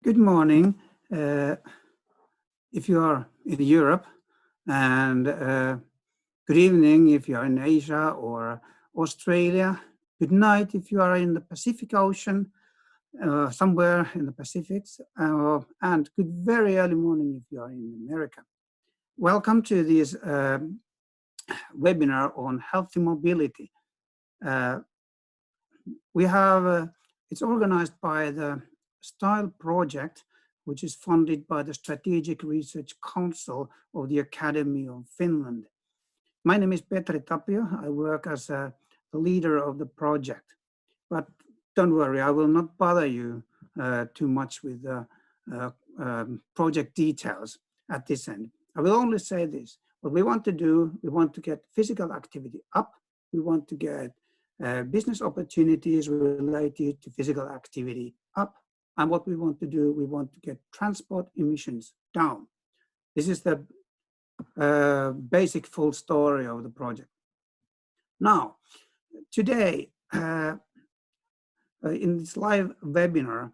Good morning, if you are in Europe, and good evening if you are in Asia or Australia. Good night if you are in the Pacific Ocean, somewhere in the Pacifics, and good very early morning if you are in America. Welcome to this webinar on healthy mobility. It's organized by the STYLE project, which is funded by the Strategic Research Council of the Academy of Finland. My name is Petri Tapio. I work as the leader of the project. But don't worry, I will not bother you too much with the project details at this end. I will only say this. What we want to do, we want to get physical activity up. We want to get business opportunities related to physical activity up. And what we want to do, we want to get transport emissions down. This is the basic full story of the project. Now, today, in this live webinar,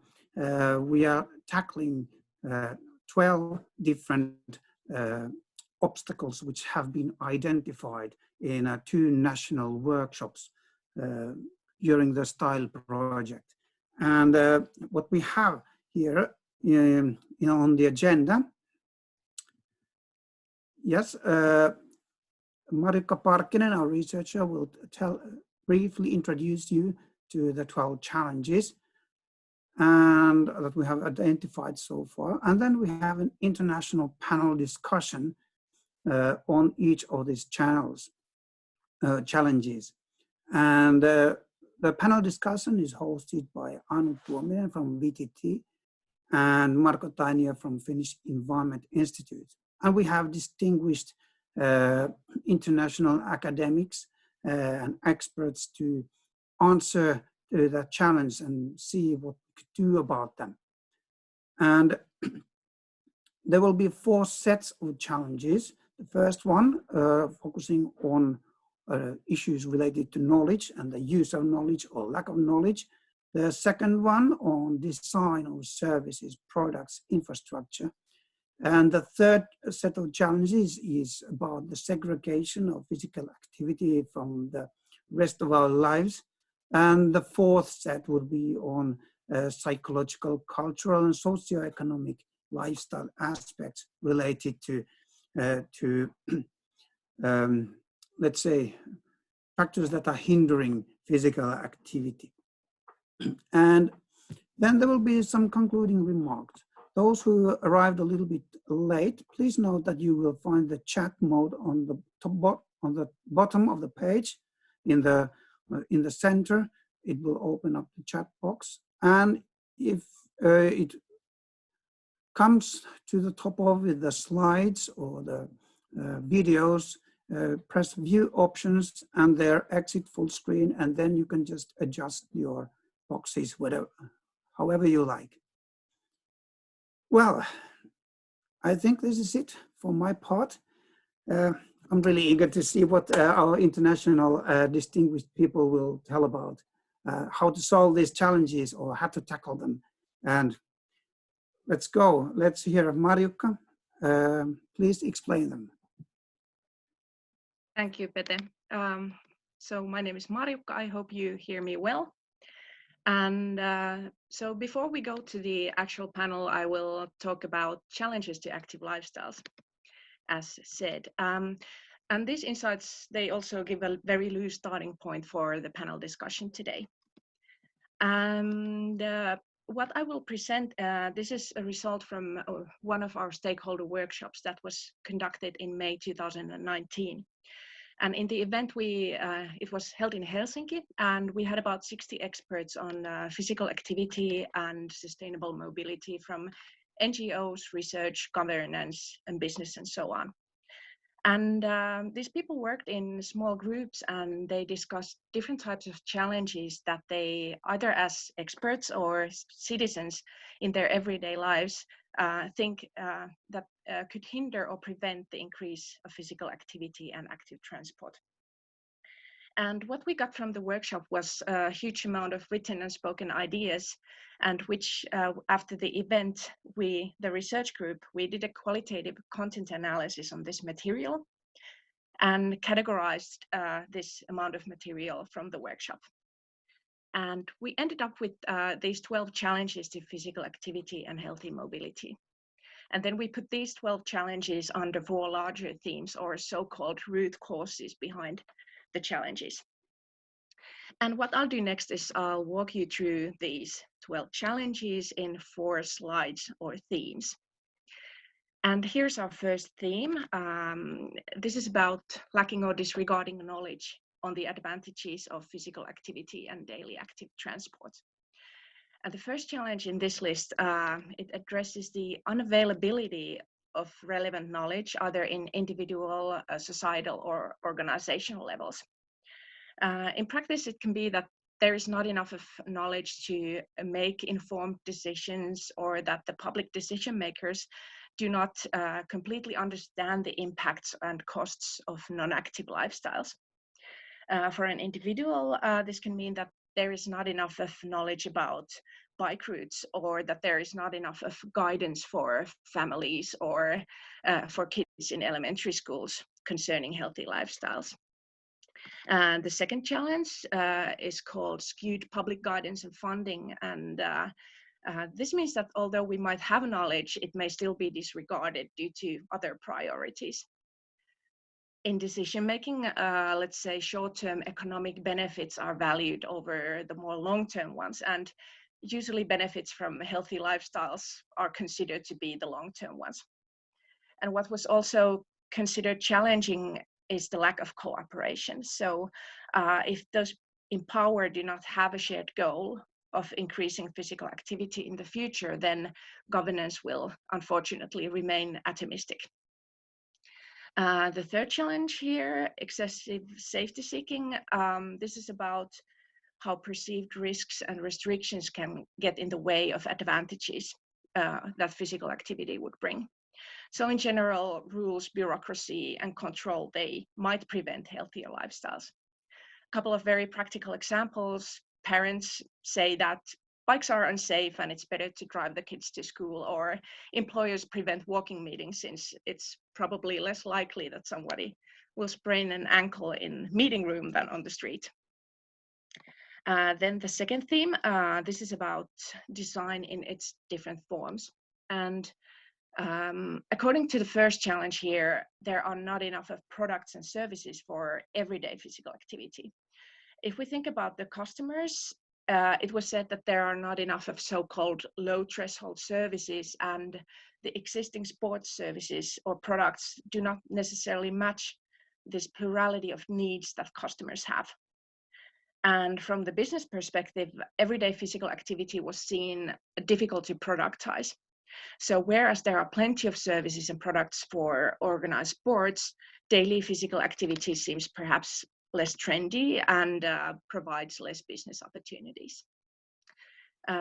we are tackling 12 different obstacles which have been identified in 2 national workshops during the STYLE project. And what we have here on the agenda, yes, Marika Parkkinen, our researcher, will briefly introduce you to the 12 challenges and that we have identified so far. And then we have an international panel discussion on each of these challenges. And the panel discussion is hosted by Anu Tuominen from VTT and Marko Tainio from Finnish Environment Institute. And we have distinguished international academics and experts to answer the challenge and see what we could do about them. And there will be 4 sets of challenges. The first one focusing on issues related to knowledge and the use of knowledge or lack of knowledge. The second one on design of services, products, infrastructure. And the third set of challenges is about the segregation of physical activity from the rest of our lives. And the fourth set will be on psychological, cultural, and socioeconomic lifestyle aspects related to let's say, factors that are hindering physical activity. And then there will be some concluding remarks. Those who arrived a little bit late, please note that you will find the chat mode on the bottom of the page. In the center, it will open up the chat box. And if it comes to the top of it, the slides or the videos, press view options and their exit full screen, and then you can just adjust your boxes however you like. Well, I think this is it for my part. I'm really eager to see what our international distinguished people will tell about how to solve these challenges or how to tackle them. And let's go. Let's hear Marjukka. Please explain them. Thank you, Pete. So my name is Marjukka. I hope you hear me well. And so before we go to the actual panel, I will talk about challenges to active lifestyles, as said. And these insights, they also give a very loose starting point for the panel discussion today. And what I will present, this is a result from one of our stakeholder workshops that was conducted in May 2019. And in the event, it was held in Helsinki, and we had about 60 experts on physical activity and sustainable mobility from NGOs, research, governance, and business, and so on. And these people worked in small groups, and they discussed different types of challenges that they, either as experts or citizens in their everyday lives, think that could hinder or prevent the increase of physical activity and active transport. And what we got from the workshop was a huge amount of written and spoken ideas, and which after the event, the research group, we did a qualitative content analysis on this material and categorized this amount of material from the workshop. And we ended up with these 12 challenges to physical activity and healthy mobility. And then we put these 12 challenges under 4 larger themes, or so-called root causes behind the challenges. And what I'll do next is I'll walk you through these 12 challenges in 4 slides or themes. And here's our first theme. This is about lacking or disregarding knowledge on the advantages of physical activity and daily active transport. And the first challenge in this list, it addresses the unavailability of relevant knowledge, either in individual, societal, or organizational levels. In practice, it can be that there is not enough of knowledge to make informed decisions, or that the public decision makers do not completely understand the impacts and costs of non-active lifestyles. For an individual, this can mean that there is not enough of knowledge about bike routes, or that there is not enough of guidance for families or for kids in elementary schools concerning healthy lifestyles. And the second challenge is called skewed public guidance and funding. And this means that although we might have knowledge, it may still be disregarded due to other priorities. In decision-making, let's say short-term economic benefits are valued over the more long-term ones, and usually benefits from healthy lifestyles are considered to be the long-term ones. And what was also considered challenging is the lack of cooperation. So if those in power do not have a shared goal of increasing physical activity in the future, then governance will unfortunately remain atomistic. The third challenge here, excessive safety seeking. This is about how perceived risks and restrictions can get in the way of advantages that physical activity would bring. So in general, rules, bureaucracy, and control, they might prevent healthier lifestyles. A couple of very practical examples. Parents say that bikes are unsafe and it's better to drive the kids to school, or employers prevent walking meetings since it's probably less likely that somebody will sprain an ankle in meeting room than on the street. Then the second theme, this is about design in its different forms. And according to the first challenge here, there are not enough of products and services for everyday physical activity. If we think about the customers, it was said that there are not enough of so-called low threshold services, and the existing sports services or products do not necessarily match this plurality of needs that customers have. And from the business perspective, everyday physical activity was seen difficult to productize. So whereas there are plenty of services and products for organized sports, daily physical activity seems perhaps less trendy and provides less business opportunities.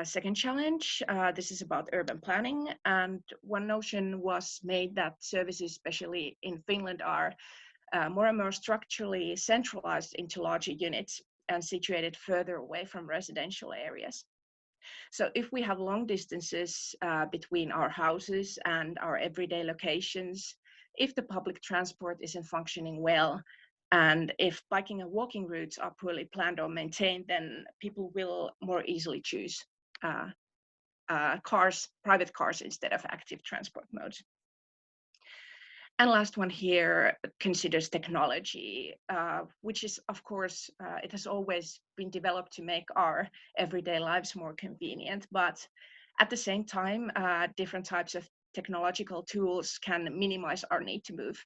Second challenge, this is about urban planning. And one notion was made that services, especially in Finland, are more and more structurally centralized into larger units and situated further away from residential areas. So if we have long distances between our houses and our everyday locations, if the public transport isn't functioning well, and if biking and walking routes are poorly planned or maintained, then people will more easily choose private cars instead of active transport modes. And last one here considers technology, which is, of course, it has always been developed to make our everyday lives more convenient. But at the same time, different types of technological tools can minimize our need to move.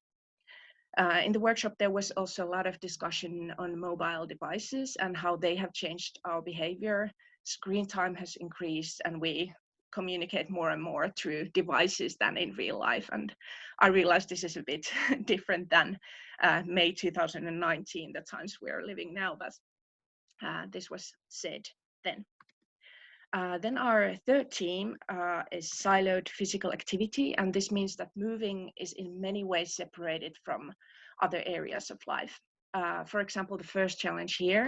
In the workshop, there was also a lot of discussion on mobile devices and how they have changed our behavior. Screen time has increased, and we communicate more and more through devices than in real life. And I realize this is a bit different than May 2019, the times we're living now, but this was said then. Then our third theme is siloed physical activity, and this means that moving is in many ways separated from other areas of life. for example, the first challenge here,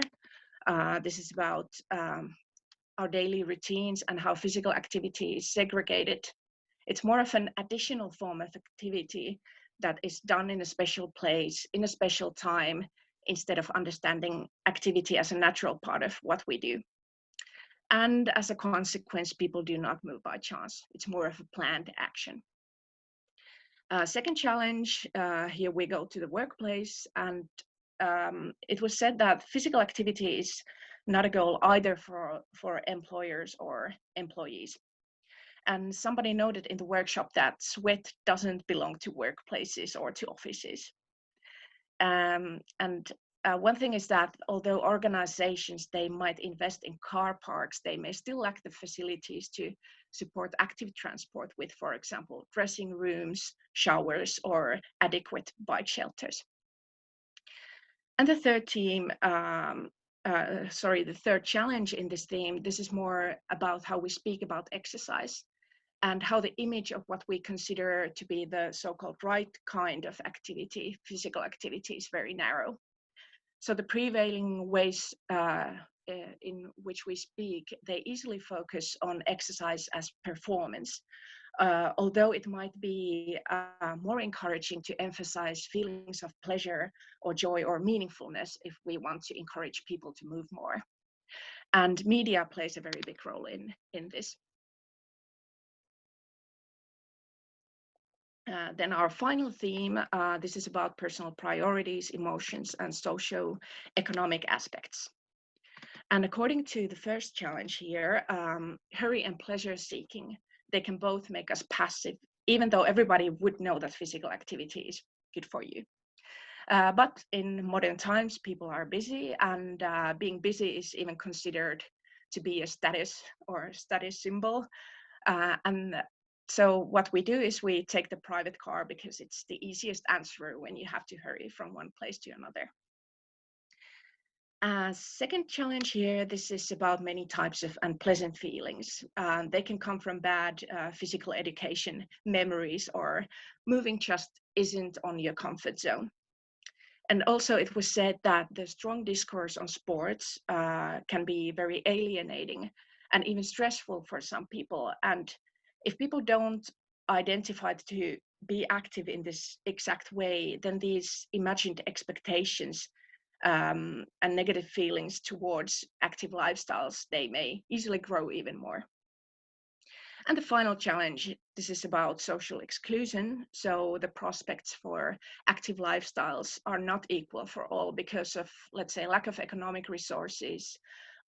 this is about our daily routines and how physical activity is segregated. It's more of an additional form of activity that is done in a special place, in a special time, instead of understanding activity as a natural part of what we do. And as a consequence, people do not move by chance. It's more of a planned action. Second challenge, here we go to the workplace, and it was said that physical activity is not a goal either for employers or employees. And somebody noted in the workshop that sweat doesn't belong to workplaces or to offices. One thing is that although organizations, they might invest in car parks, they may still lack the facilities to support active transport with, for example, dressing rooms, showers, or adequate bike shelters. And the third the third challenge in this theme, this is more about how we speak about exercise and how the image of what we consider to be the so-called right kind of activity, physical activity, is very narrow. So the prevailing ways in which we speak, they easily focus on exercise as performance, although it might be more encouraging to emphasize feelings of pleasure or joy or meaningfulness if we want to encourage people to move more. And media plays a very big role in this. Then our final theme, this is about personal priorities, emotions, and socio-economic aspects. And according to the first challenge here, hurry and pleasure seeking, they can both make us passive, even though everybody would know that physical activity is good for you. But in modern times, people are busy, and being busy is even considered to be a status or status symbol. So what we do is we take the private car because it's the easiest answer when you have to hurry from one place to another. Second challenge here, this is about many types of unpleasant feelings. They can come from bad physical education, memories, or moving just isn't on your comfort zone. And also it was said that the strong discourse on sports can be very alienating and even stressful for some people. And if people don't identify to be active in this exact way, then these imagined expectations and negative feelings towards active lifestyles, they may easily grow even more. And the final challenge, this is about social exclusion. So the prospects for active lifestyles are not equal for all because of, let's say, lack of economic resources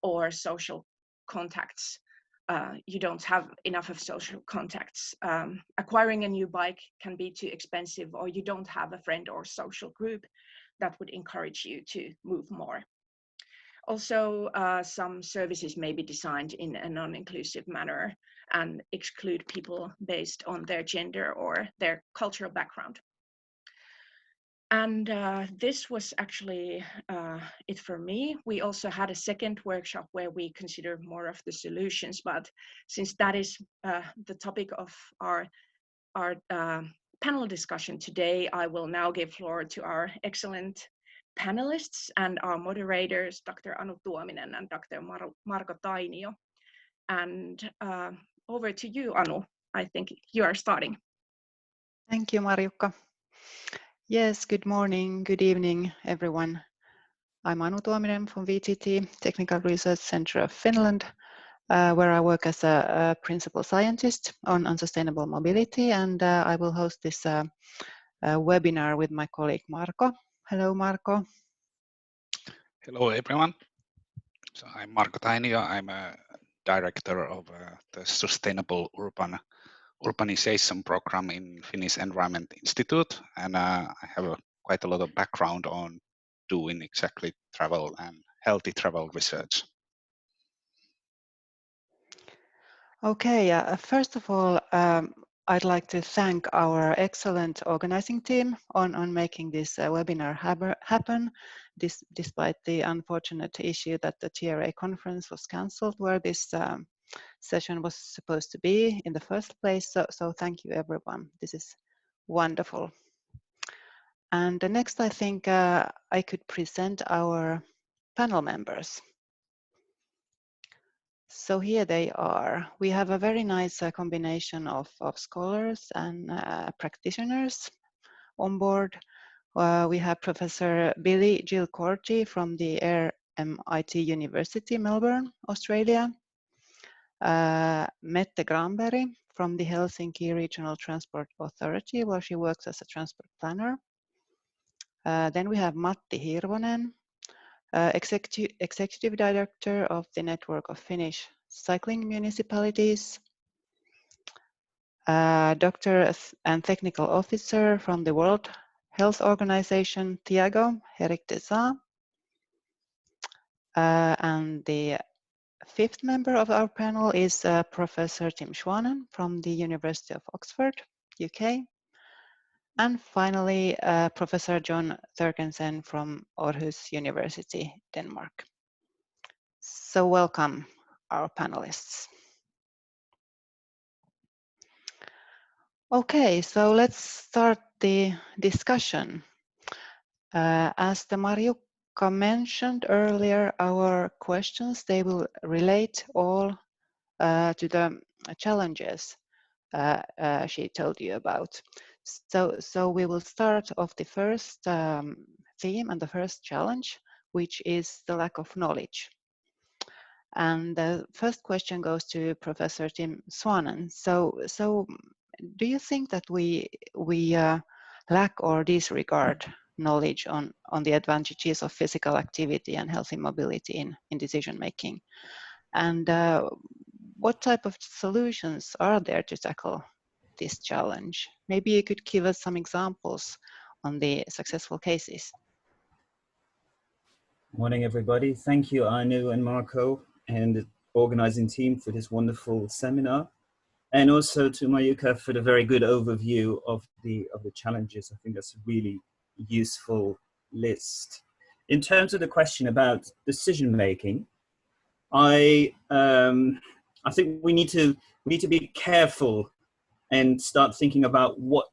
or social contacts. You don't have enough of social contacts. Acquiring a new bike can be too expensive, or you don't have a friend or social group that would encourage you to move more. Also, some services may be designed in a non-inclusive manner and exclude people based on their gender or their cultural background. And this was actually it for me. We also had a second workshop where we considered more of the solutions, but since that is the topic of our panel discussion today, I will now give floor to our excellent panelists and our moderators, Dr. Anu Tuominen and Dr. Marko Tainio. And over to you, Anu. I think you are starting. Thank you, Marjukka. Yes, good morning, good evening, everyone. I'm Anu Tuominen from VTT, Technical Research Center of Finland, where I work as a principal scientist on unsustainable mobility, and I will host this webinar with my colleague Marko. Hello, Marko. Hello, everyone. So I'm Marko Tainio. I'm a director of the Sustainable Urbanization Program in Finnish Environment Institute, and I have quite a lot of background on doing exactly travel and healthy travel research. Okay, first of all, I'd like to thank our excellent organizing team on making this webinar happen, despite the unfortunate issue that the TRA conference was cancelled, where this session was supposed to be in the first place. So thank you, everyone. This is wonderful. And next, I think I could present our panel members. So here they are. We have a very nice combination of scholars and practitioners on board. We have Professor BILLIE GILES-CORTI from the RMIT University, Melbourne, Australia. Mette Granberg from the Helsinki Regional Transport Authority, where she works as a transport planner. Then we have Matti Hirvonen, Executive Director of the Network of Finnish Cycling Municipalities. Doctor and Technical Officer from the World Health Organization, Thiago Herictesa. And the fifth member of our panel is Professor Tim Schwanen from the University of Oxford, UK. And finally, Professor John Thurkensen from Aarhus University, Denmark. So welcome, our panelists. Okay, so let's start the discussion. As the Marjukka mentioned earlier, our questions, they will relate all to the challenges she told you about. So we will start off the first theme and the first challenge, which is the lack of knowledge. And the first question goes to Professor Tim Schwanen. So do you think that we lack or disregard knowledge on the advantages of physical activity and healthy mobility in decision making? And what type of solutions are there to tackle this challenge? Maybe you could give us some examples on the successful cases. Morning, everybody. Thank you, Anu and Marco and the organizing team for this wonderful seminar. And also to Marjukka for the very good overview of the challenges. I think that's a really useful list. In terms of the question about decision making, I think we need to be careful and start thinking about what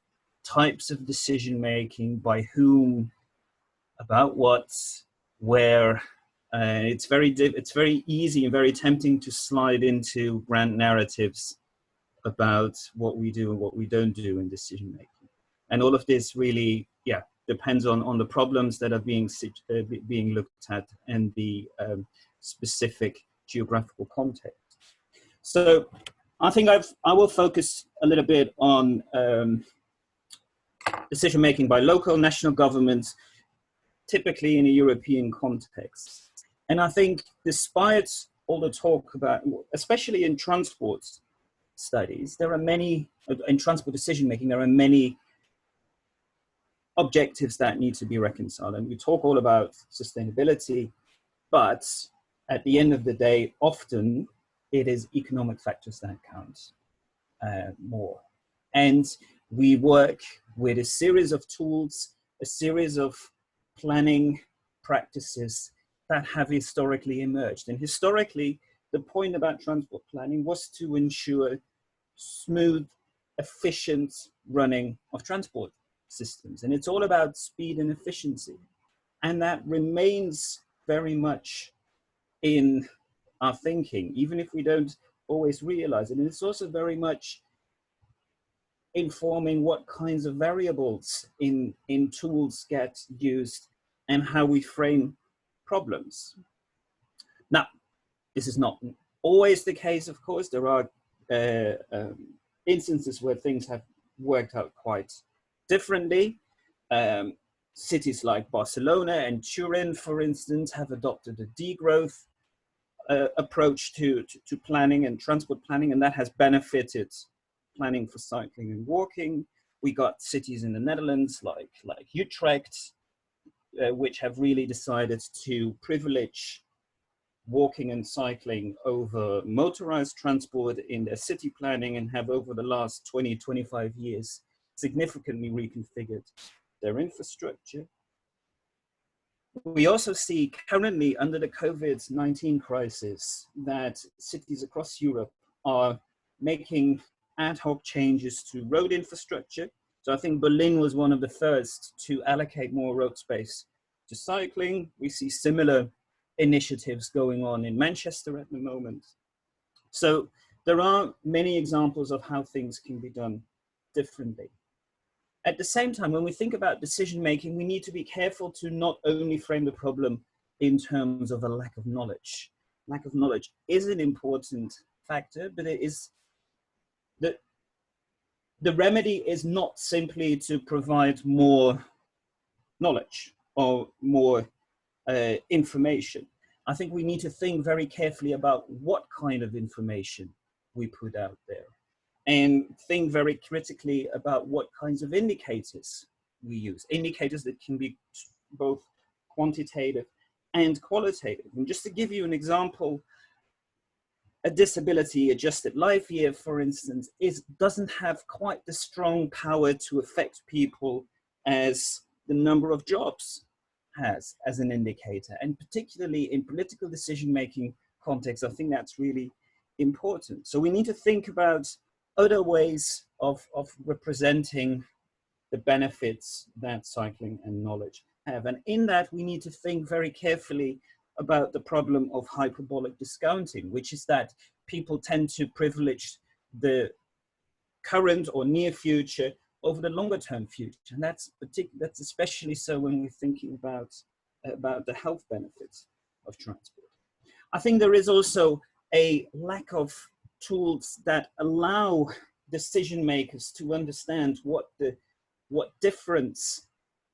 types of decision making, by whom, about what, where. It's very easy and very tempting to slide into grand narratives about what we do and what we don't do in decision making, and all of this really, depends on the problems that are being looked at and the specific geographical context. So I think I will focus a little bit on decision making by local, national governments, typically in a European context. And I think despite all the talk about, especially in transport studies, there are many, in transport decision making, there are many objectives that need to be reconciled. And we talk all about sustainability, but at the end of the day, often it is economic factors that count more. And we work with a series of tools, a series of planning practices that have historically emerged. And historically, the point about transport planning was to ensure smooth, efficient running of transport systems. And it's all about speed and efficiency. And that remains very much in our thinking, even if we don't always realize it. And it's also very much informing what kinds of variables in tools get used and how we frame problems. Now, this is not always the case, of course. There are instances where things have worked out quite differently. Cities like Barcelona and Turin, for instance, have adopted a degrowth approach to planning and transport planning, and that has benefited planning for cycling and walking. We got cities in the Netherlands like Utrecht, which have really decided to privilege walking and cycling over motorized transport in their city planning, and have over the last 20-25 years significantly reconfigured their infrastructure. We also see currently under the COVID-19 crisis that cities across Europe are making ad hoc changes to road infrastructure So I think Berlin was one of the first to allocate more road space to cycling. We see similar initiatives going on in Manchester at the moment. So there are many examples of how things can be done differently. At the same time, when we think about decision making, we need to be careful to not only frame the problem in terms of a lack of knowledge. Lack of knowledge is an important factor, but it is the remedy is not simply to provide more knowledge or more information. I think we need to think very carefully about what kind of information we put out there, and think very critically about what kinds of indicators we use. Indicators that can be both quantitative and qualitative. And just to give you an example, a disability adjusted life year, for instance, doesn't have quite the strong power to affect people as the number of jobs has as an indicator. And particularly in political decision-making context, I think that's really important. So we need to think about other ways of representing the benefits that cycling and knowledge have. And in that, we need to think very carefully about the problem of hyperbolic discounting, which is that people tend to privilege the current or near future over the longer term future. And that's especially so when we're thinking about the health benefits of transport. I think there is also a lack of tools that allow decision makers to understand what difference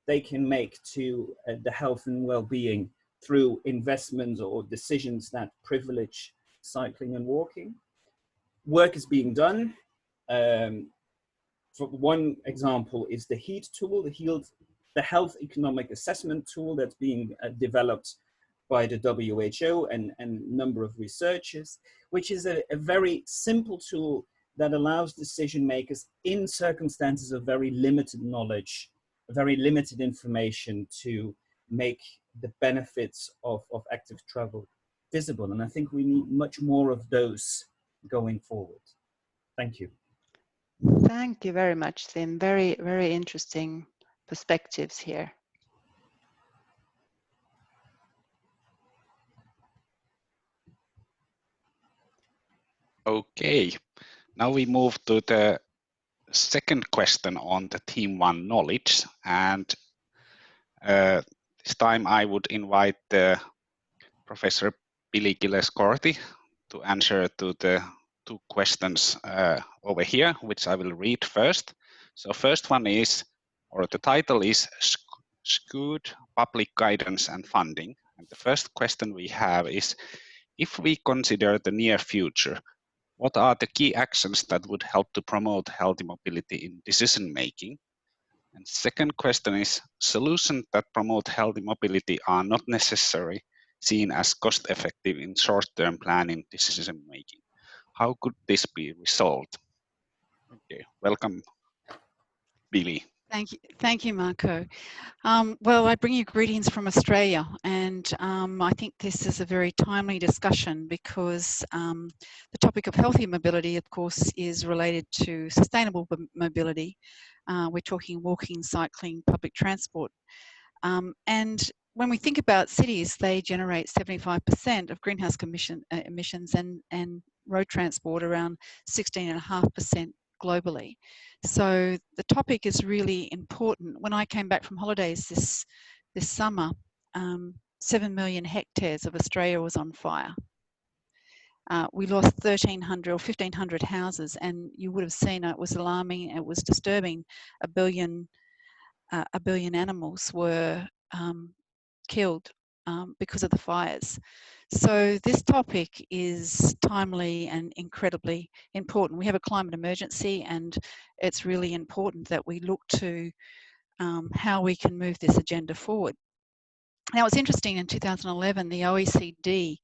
they can make to the health and well-being through investments or decisions that privilege cycling and walking. Work is being done. For one example is the HEAT tool, the Health Economic Assessment tool that's being developed by the WHO and a number of researchers, which is a very simple tool that allows decision makers in circumstances of very limited knowledge, very limited information, to make the benefits of active travel visible. And I think we need much more of those going forward. Thank you. Thank you very much, Tim. Very, very interesting perspectives here. Okay, now we move to the second question on the theme 1, knowledge. And this time I would invite Professor BILLIE GILES-CORTI to answer to the 2 questions over here, which I will read first. So first one is, or the title is SCUD, Public Guidance and Funding. And the first question we have is, if we consider the near future, what are the key actions that would help to promote healthy mobility in decision making? And second question is, solutions that promote healthy mobility are not necessarily seen as cost effective in short-term planning decision making. How could this be resolved? Okay, welcome, BILLIE. Thank you, Marco. Well, I bring you greetings from Australia, and I think this is a very timely discussion because the topic of healthy mobility, of course, is related to sustainable mobility. We're talking walking, cycling, public transport. And when we think about cities, they generate 75% of greenhouse emissions and road transport around 16.5% globally. So the topic is really important. When I came back from holidays this summer, 7 million hectares of Australia was on fire. We lost 1,300 or 1,500 houses, and you would have seen it was alarming. It was disturbing. A billion animals were killed because of the fires. So this topic is timely and incredibly important. We have a climate emergency, and it's really important that we look to how we can move this agenda forward. Now, it's interesting, in 2011, the OECD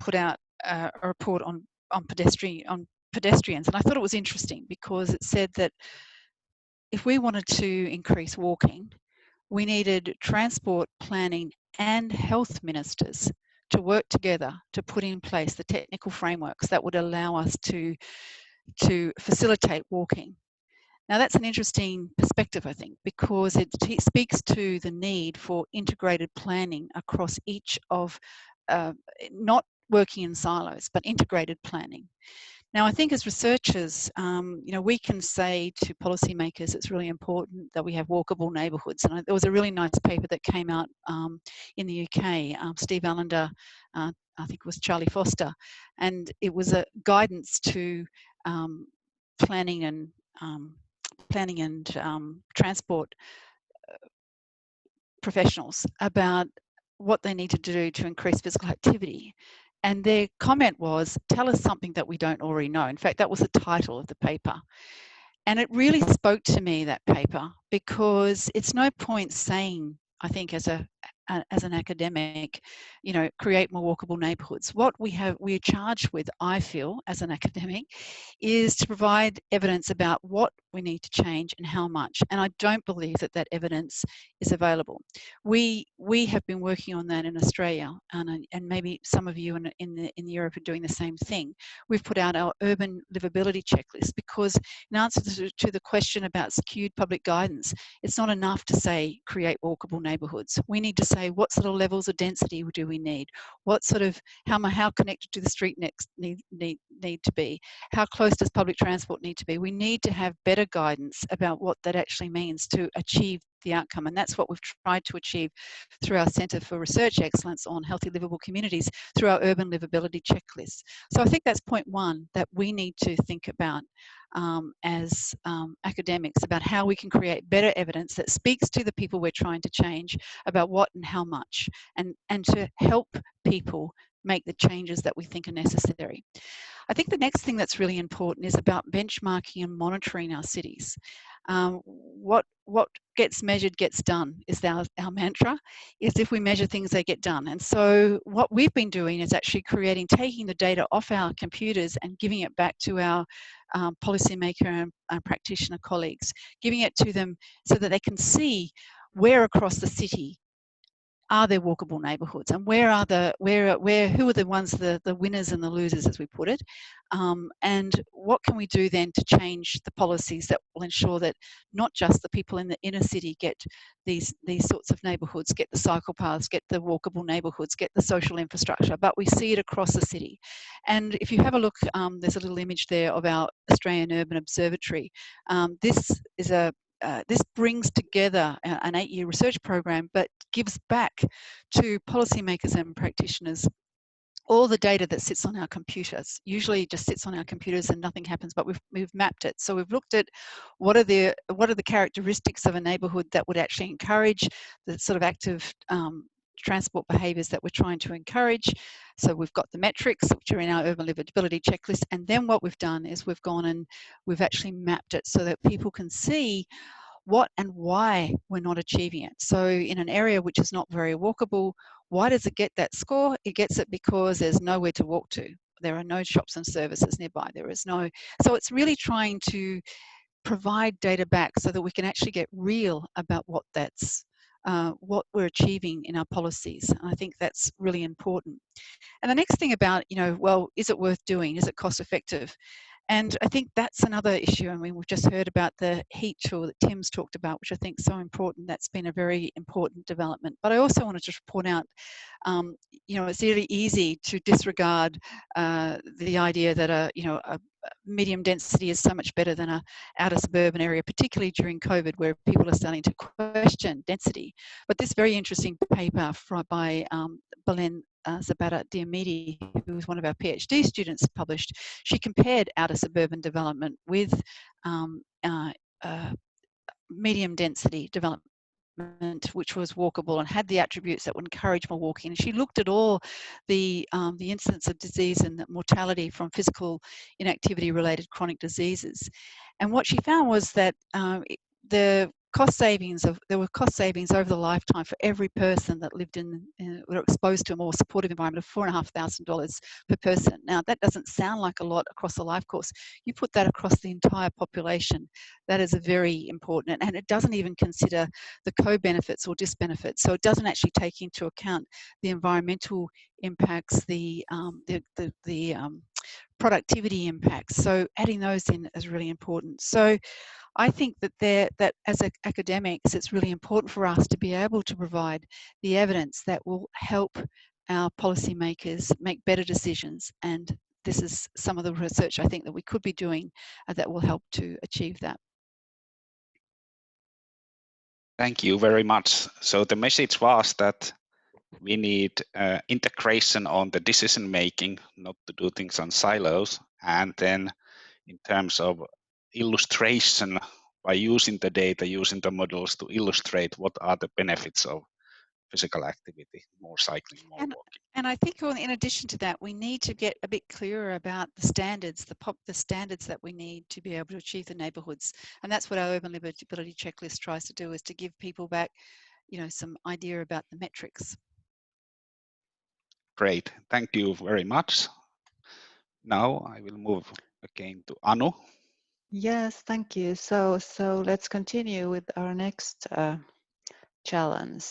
put out a report on pedestrians, and I thought it was interesting because it said that if we wanted to increase walking, we needed transport planning and health ministers to work together to put in place the technical frameworks that would allow us to facilitate walking. Now that's an interesting perspective, I think, because it speaks to the need for integrated planning across each of, not working in silos, but integrated planning. Now, I think as researchers, we can say to policymakers it's really important that we have walkable neighbourhoods. And there was a really nice paper that came out in the UK, Steve Allender, I think it was Charlie Foster, and it was a guidance to planning and transport professionals about what they need to do to increase physical activity. And their comment was, tell us something that we don't already know. In fact, that was the title of the paper. And it really spoke to me, that paper, because it's no point saying, I think as an academic, create more walkable neighbourhoods. What we're charged with, I feel, as an academic, is to provide evidence about what we need to change and how much. And I don't believe that evidence is available. We have been working on that in Australia, and maybe some of you in Europe are doing the same thing. We've put out our urban livability checklist because, in answer to the question about skewed public guidance, it's not enough to say create walkable neighbourhoods. We need to say what sort of levels of density do we need, what sort of how connected to the street next need to be, how close does public transport need to be. We need to have better guidance about what that actually means to achieve the outcome, and that's what we've tried to achieve through our Centre for Research Excellence on Healthy Livable Communities through our urban livability checklist. So I think that's point one that we need to think about as academics, about how we can create better evidence that speaks to the people we're trying to change about what and how much, and to help people make the changes that we think are necessary. I think the next thing that's really important is about benchmarking and monitoring our cities. What gets measured gets done is our mantra. Is if we measure things, they get done. And so what we've been doing is actually taking the data off our computers and giving it back to our policymaker and practitioner colleagues, giving it to them so that they can see where across the city are there walkable neighbourhoods, and who are the ones, the winners and the losers, as we put it, and what can we do then to change the policies that will ensure that not just the people in the inner city get these sorts of neighbourhoods, get the cycle paths, get the walkable neighbourhoods, get the social infrastructure, but we see it across the city. And if you have a look, there's a little image there of our Australian Urban Observatory. This brings together an 8-year research program, but gives back to policymakers and practitioners all the data that sits on our computers. Usually it just sits on our computers and nothing happens, but we've mapped it. So we've looked at what are the characteristics of a neighbourhood that would actually encourage the sort of active transport behaviours that we're trying to encourage. So we've got the metrics, which are in our urban livability checklist, and then what we've done is we've gone and we've actually mapped it so that people can see what and why we're not achieving it. So in an area which is not very walkable, why does it get that score? It gets it because there's nowhere to walk to. There are no shops and services nearby. So it's really trying to provide data back so that we can actually get real about what we're achieving in our policies. And I think that's really important. And the next thing about, well, is it worth doing? Is it cost effective? And I think that's another issue. I mean, we've just heard about the heat tool that Tim's talked about, which I think is so important. That's been a very important development. But I also want to just point out, it's really easy to disregard the idea that a medium density is so much better than an outer suburban area, particularly during COVID, where people are starting to question density. But this very interesting paper by BILLIE Zapata-Diomede, who was one of our PhD students, published. She compared outer suburban development with medium density development, which was walkable and had the attributes that would encourage more walking. And she looked at all the incidence of disease and mortality from physical inactivity related chronic diseases. And what she found was that there were cost savings over the lifetime for every person that lived were exposed to a more supportive environment of $4,500 per person. Now that doesn't sound like a lot across the life course. You put that across the entire population, that is a very important, and it doesn't even consider the co-benefits or disbenefits. So it doesn't actually take into account the environmental impacts, the productivity impacts. So adding those in is really important. So I think that as academics, it's really important for us to be able to provide the evidence that will help our policymakers make better decisions. And this is some of the research I think that we could be doing that will help to achieve that. Thank you very much. So the message was that we need integration on the decision making, not to do things on silos. And then in terms of illustration, by using the data, using the models to illustrate what are the benefits of physical activity, more cycling, more walking. And I think in addition to that, we need to get a bit clearer about the standards, the standards that we need to be able to achieve the neighbourhoods. And that's what our urban livability checklist tries to do, is to give people back, some idea about the metrics. Great, thank you very much. Now I will move again to Anu. Yes, thank you. So let's continue with our next challenge,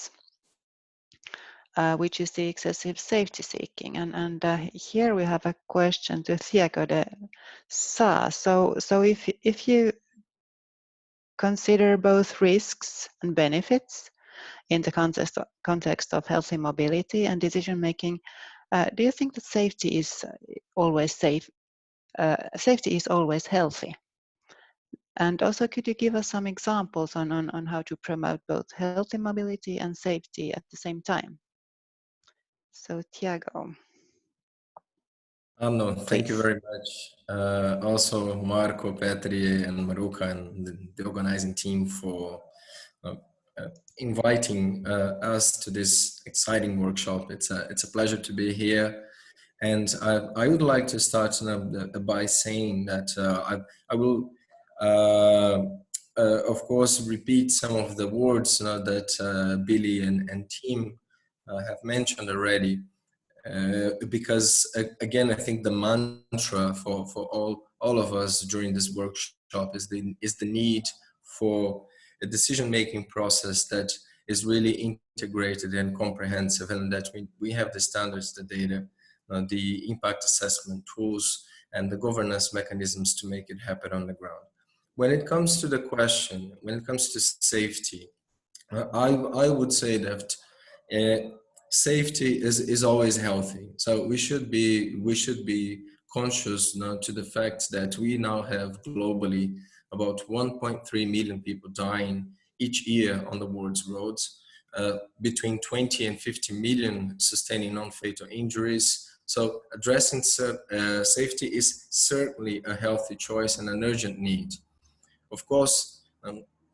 which is the excessive safety seeking. And here we have a question to Thiago de Sa. So if you consider both risks and benefits in the context of healthy mobility and decision making, do you think that safety is always safe? Safety is always healthy? And also, could you give us some examples on how to promote both healthy mobility and safety at the same time? So, Thiago. No, thank you very much. Also, Marco, Petri, and Maruka, and the organizing team for inviting us to this exciting workshop. It's a pleasure to be here. And I would like to start by saying that I will, of course, repeat some of the words that Billy and team have mentioned already. Because again, I think the mantra for all of us during this workshop is the need for a decision-making process that is really integrated and comprehensive, and that we have the standards, the data, the impact assessment tools, and the governance mechanisms to make it happen on the ground. When it comes to the question, when it comes to safety, I would say that safety is always healthy. So we should be conscious now to the fact that we now have globally about 1.3 million people dying each year on the world's roads, between 20 and 50 million sustaining non-fatal injuries. So addressing safety is certainly a healthy choice and an urgent need. Of course,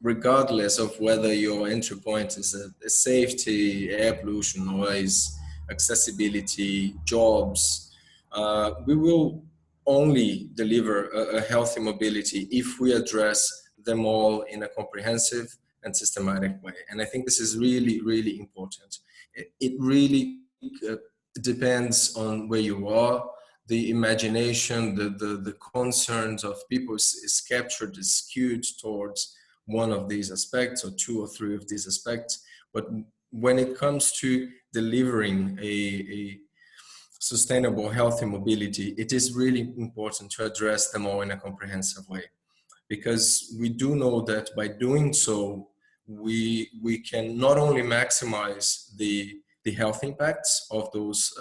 regardless of whether your entry point is safety, air pollution, noise, accessibility, jobs, we will only deliver a healthy mobility if we address them all in a comprehensive and systematic way. And I think this is really, really important. It really depends on where you are. The imagination, the concerns of people is captured, is skewed towards one of these aspects or two or three of these aspects. But when it comes to delivering a sustainable, healthy mobility, it is really important to address them all in a comprehensive way. Because we do know that by doing so, we can not only maximize the health impacts of those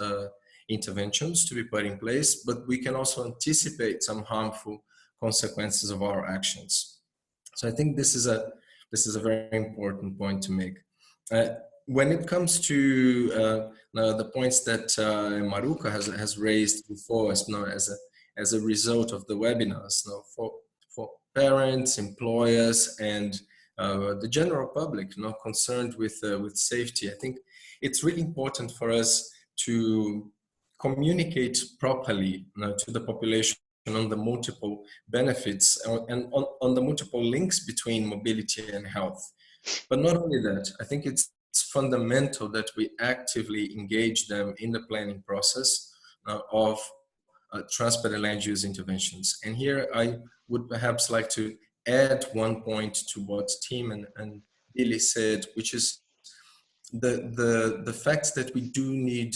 interventions to be put in place, but we can also anticipate some harmful consequences of our actions. So I think this is a very important point to make. When it comes to the points that Maruka has raised before us, as a result of the webinars, for parents, employers, and the general public, concerned with safety, I think it's really important for us to communicate properly to the population on the multiple benefits and on the multiple links between mobility and health. But not only that, I think it's fundamental that we actively engage them in the planning process of transport and land use interventions. And here I would perhaps like to add one point to what Tim and Billy said, which is the fact that we do need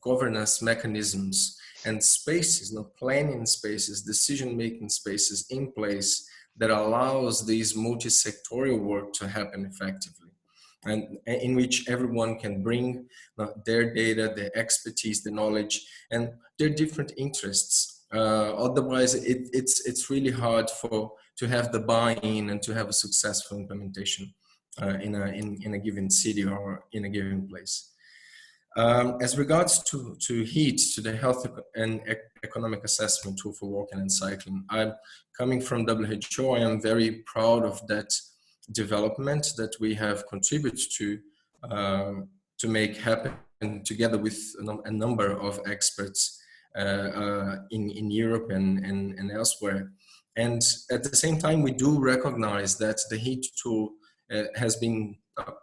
governance mechanisms and spaces, not planning spaces, decision-making spaces in place that allows these multi-sectorial work to happen effectively, and in which everyone can bring their data, their expertise, the knowledge, and their different interests. Otherwise, it's really hard to have the buy-in and to have a successful implementation in a given city or in a given place. As regards to HEAT, to the Health and Economic Assessment Tool for Walking and Cycling, I'm coming from WHO. I am very proud of that development that we have contributed to make happen together with a number of experts in Europe and elsewhere. And at the same time, we do recognize that the HEAT tool has been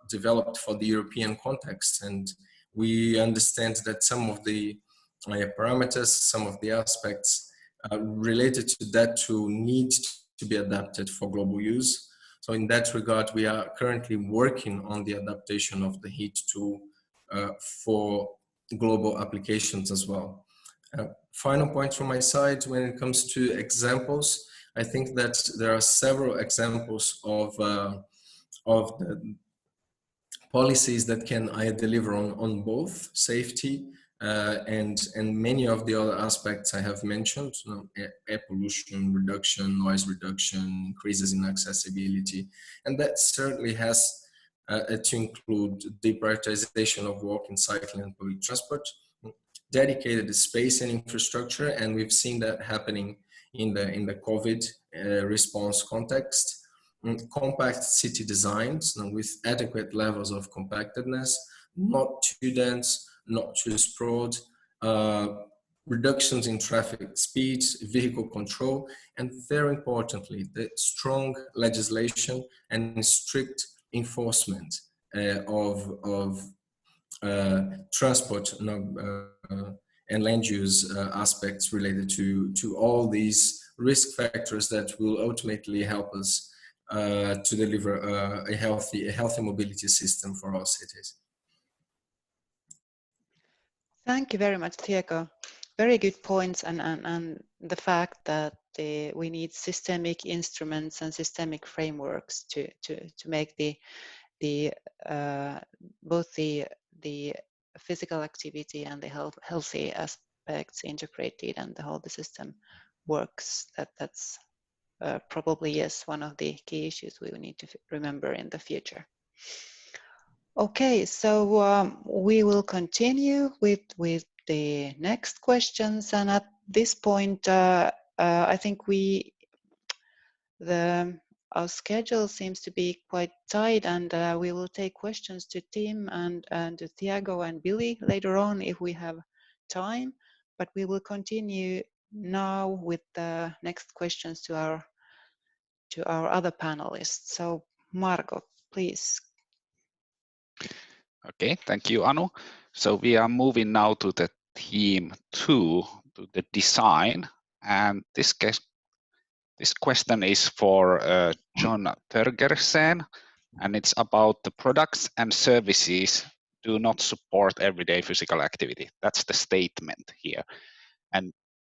developed for the European context, and we understand that some of the parameters, some of the aspects related to that tool need to be adapted for global use. So in that regard, we are currently working on the adaptation of the HEAT tool for global applications as well. Final point from my side, when it comes to examples, I think that there are several examples of the policies that can deliver on both safety and many of the other aspects I have mentioned, air pollution reduction, noise reduction, increases in accessibility, and that certainly has to include the prioritization of walking, cycling, and public transport, dedicated space and infrastructure, and we've seen that happening in the COVID response context. Compact city designs with adequate levels of compactedness, not too dense, not too sprawled, reductions in traffic speed, vehicle control, and very importantly, the strong legislation and strict enforcement of transport and land use aspects related to all these risk factors that will ultimately help us to deliver a healthy mobility system for our cities. Thank you very much, Diego. Very good points, and the fact that we need systemic instruments and systemic frameworks to make both the physical activity and the healthy aspects integrated, and the whole the system works. That's probably, yes, one of the key issues we will need to remember in the future. Okay, so we will continue with the next questions, and at this point, I think our schedule seems to be quite tight, and we will take questions to Tim and to Thiago and Billy later on if we have time. But we will continue now with the next questions to our other panelists. So Marco, please. Okay, thank you, Anu. So we are moving now to the theme 2, to the design, and this question is for John Thurgersen, and it's about the products and services do not support everyday physical activity. That's the statement here. And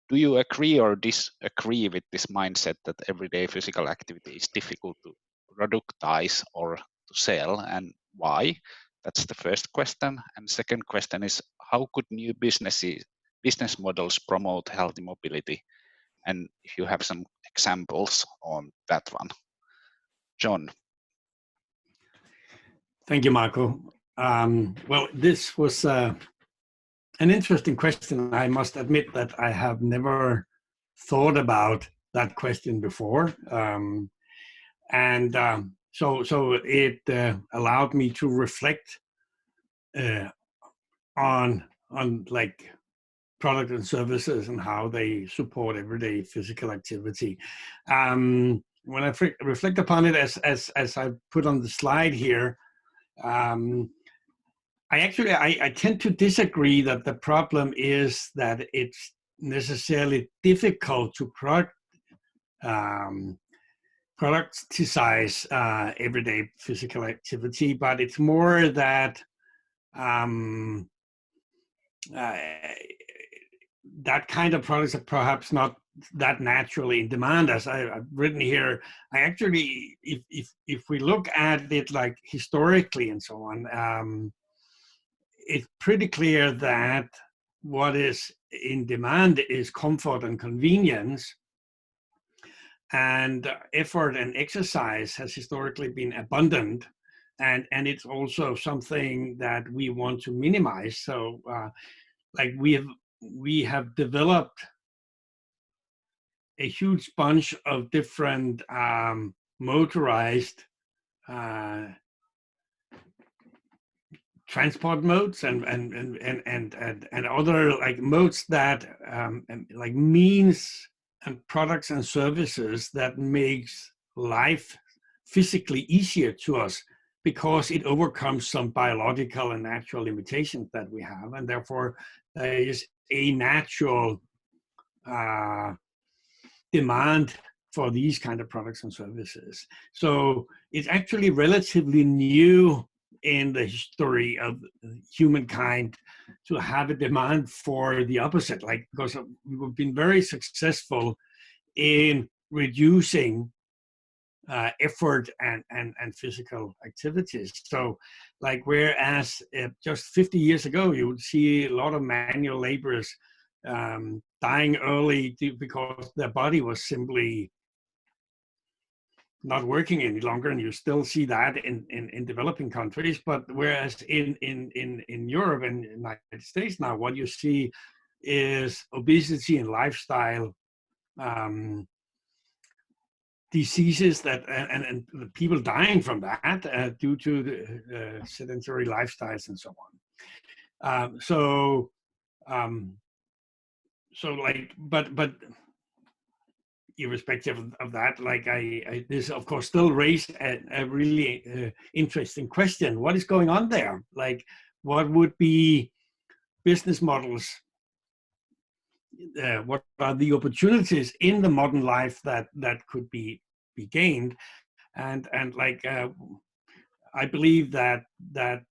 do you agree or disagree with this mindset that everyday physical activity is difficult to productize or to sell, and why? That's the first question. And second question is, how could new business models promote healthy mobility? And if you have some examples on that one. John. Thank you, Marco. Well, this was an interesting question. I must admit that I have never thought about that question before. So it allowed me to reflect on like product and services and how they support everyday physical activity. When I reflect upon it, as I put on the slide here, I tend to disagree that the problem is that it's necessarily difficult to productize everyday physical activity, but it's more that that kind of products are perhaps not that naturally in demand. As I've written here, I actually, if we look at it like historically and so on, it's pretty clear that what is in demand is comfort and convenience, and effort and exercise has historically been abundant, and it's also something that we want to minimize. So like we have developed a huge bunch of different motorized transport modes and other like modes that like means and products and services that makes life physically easier to us, because it overcomes some biological and natural limitations that we have, and therefore there is a natural demand for these kind of products and services. So it's actually relatively new in the history of humankind to have a demand for the opposite, like, because we've been very successful in reducing effort and physical activities. So like, whereas just 50 years ago, you would see a lot of manual laborers dying early because their body was simply not working any longer, and you still see that in developing countries. But whereas in Europe and the United States now, what you see is obesity and lifestyle diseases that and the people dying from that due to the sedentary lifestyles and so on. So like, but irrespective of that, like this of course still raised a really interesting question. What is going on there? Like, what would be business models? What are the opportunities in the modern life that could be gained? And like I believe that the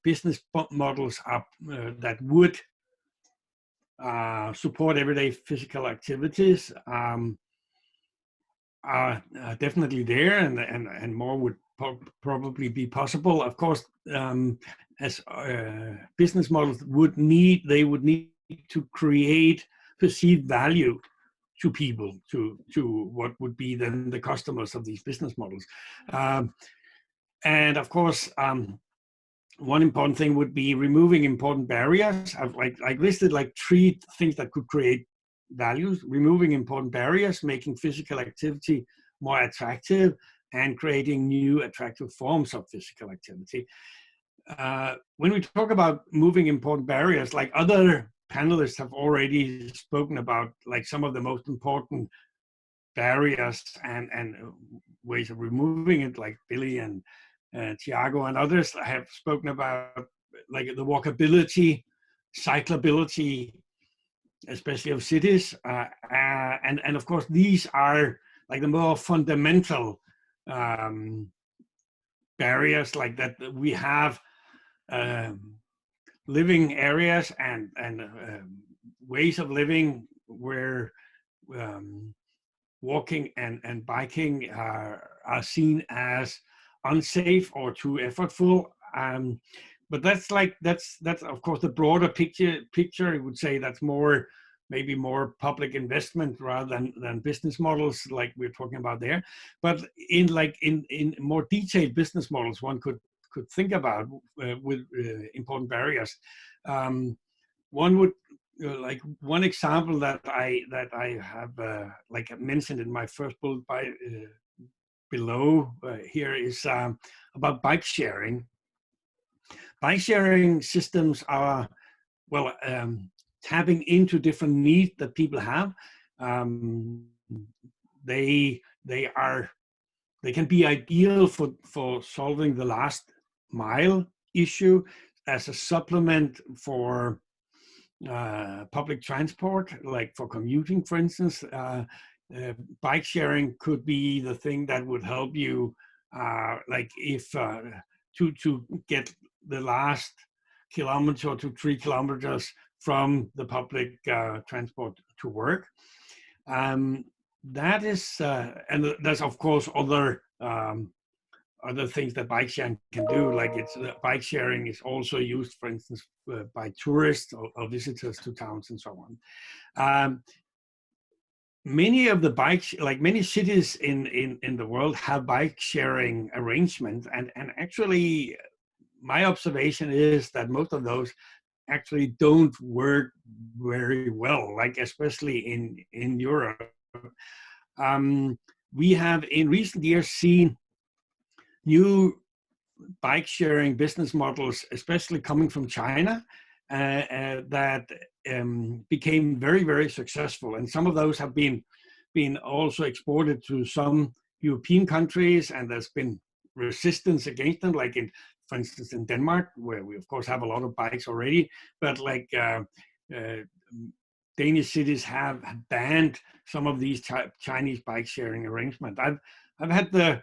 business models are that would support everyday physical activities are definitely there, and more would probably be possible. Of course, as business models would need to create perceived value to people, to what would be then the customers of these business models. And of course, one important thing would be removing important barriers. I've listed like 3 things that could create values: removing important barriers, making physical activity more attractive, and creating new attractive forms of physical activity. When we talk about moving important barriers, like other panelists have already spoken about, like some of the most important barriers and ways of removing it, like BILLIE and Thiago and others have spoken about, like the walkability, cyclability, especially of cities, and of course these are like the more fundamental barriers, like that we have living areas and ways of living where walking and biking are seen as unsafe or too effortful. But that's of course the broader picture. I would say that's maybe more public investment rather than business models like we're talking about there. But in more detailed business models, one could think about with important barriers. One would like one example that I have like mentioned in my first bullet by below here is about bike sharing. Bike sharing systems are, well, tapping into different needs that people have. They can be ideal for solving the last mile issue as a supplement for public transport, like for commuting, for instance. Bike sharing could be the thing that would help you, like if to get the last kilometer to 3 kilometers from the public transport to work. That is, and there's of course other things that bike sharing can do, like bike sharing is also used, for instance, by tourists or visitors to towns and so on. Many of the bikes, like many cities in the world, have bike sharing arrangements, and actually my observation is that most of those actually don't work very well, like especially in Europe. We have in recent years seen new bike sharing business models, especially coming from China, that became very, very successful. And some of those have been also exported to some European countries, and there's been resistance against them, like for instance, in Denmark, where we of course have a lot of bikes already, but like Danish cities have banned some of these Chinese bike sharing arrangements. I've had the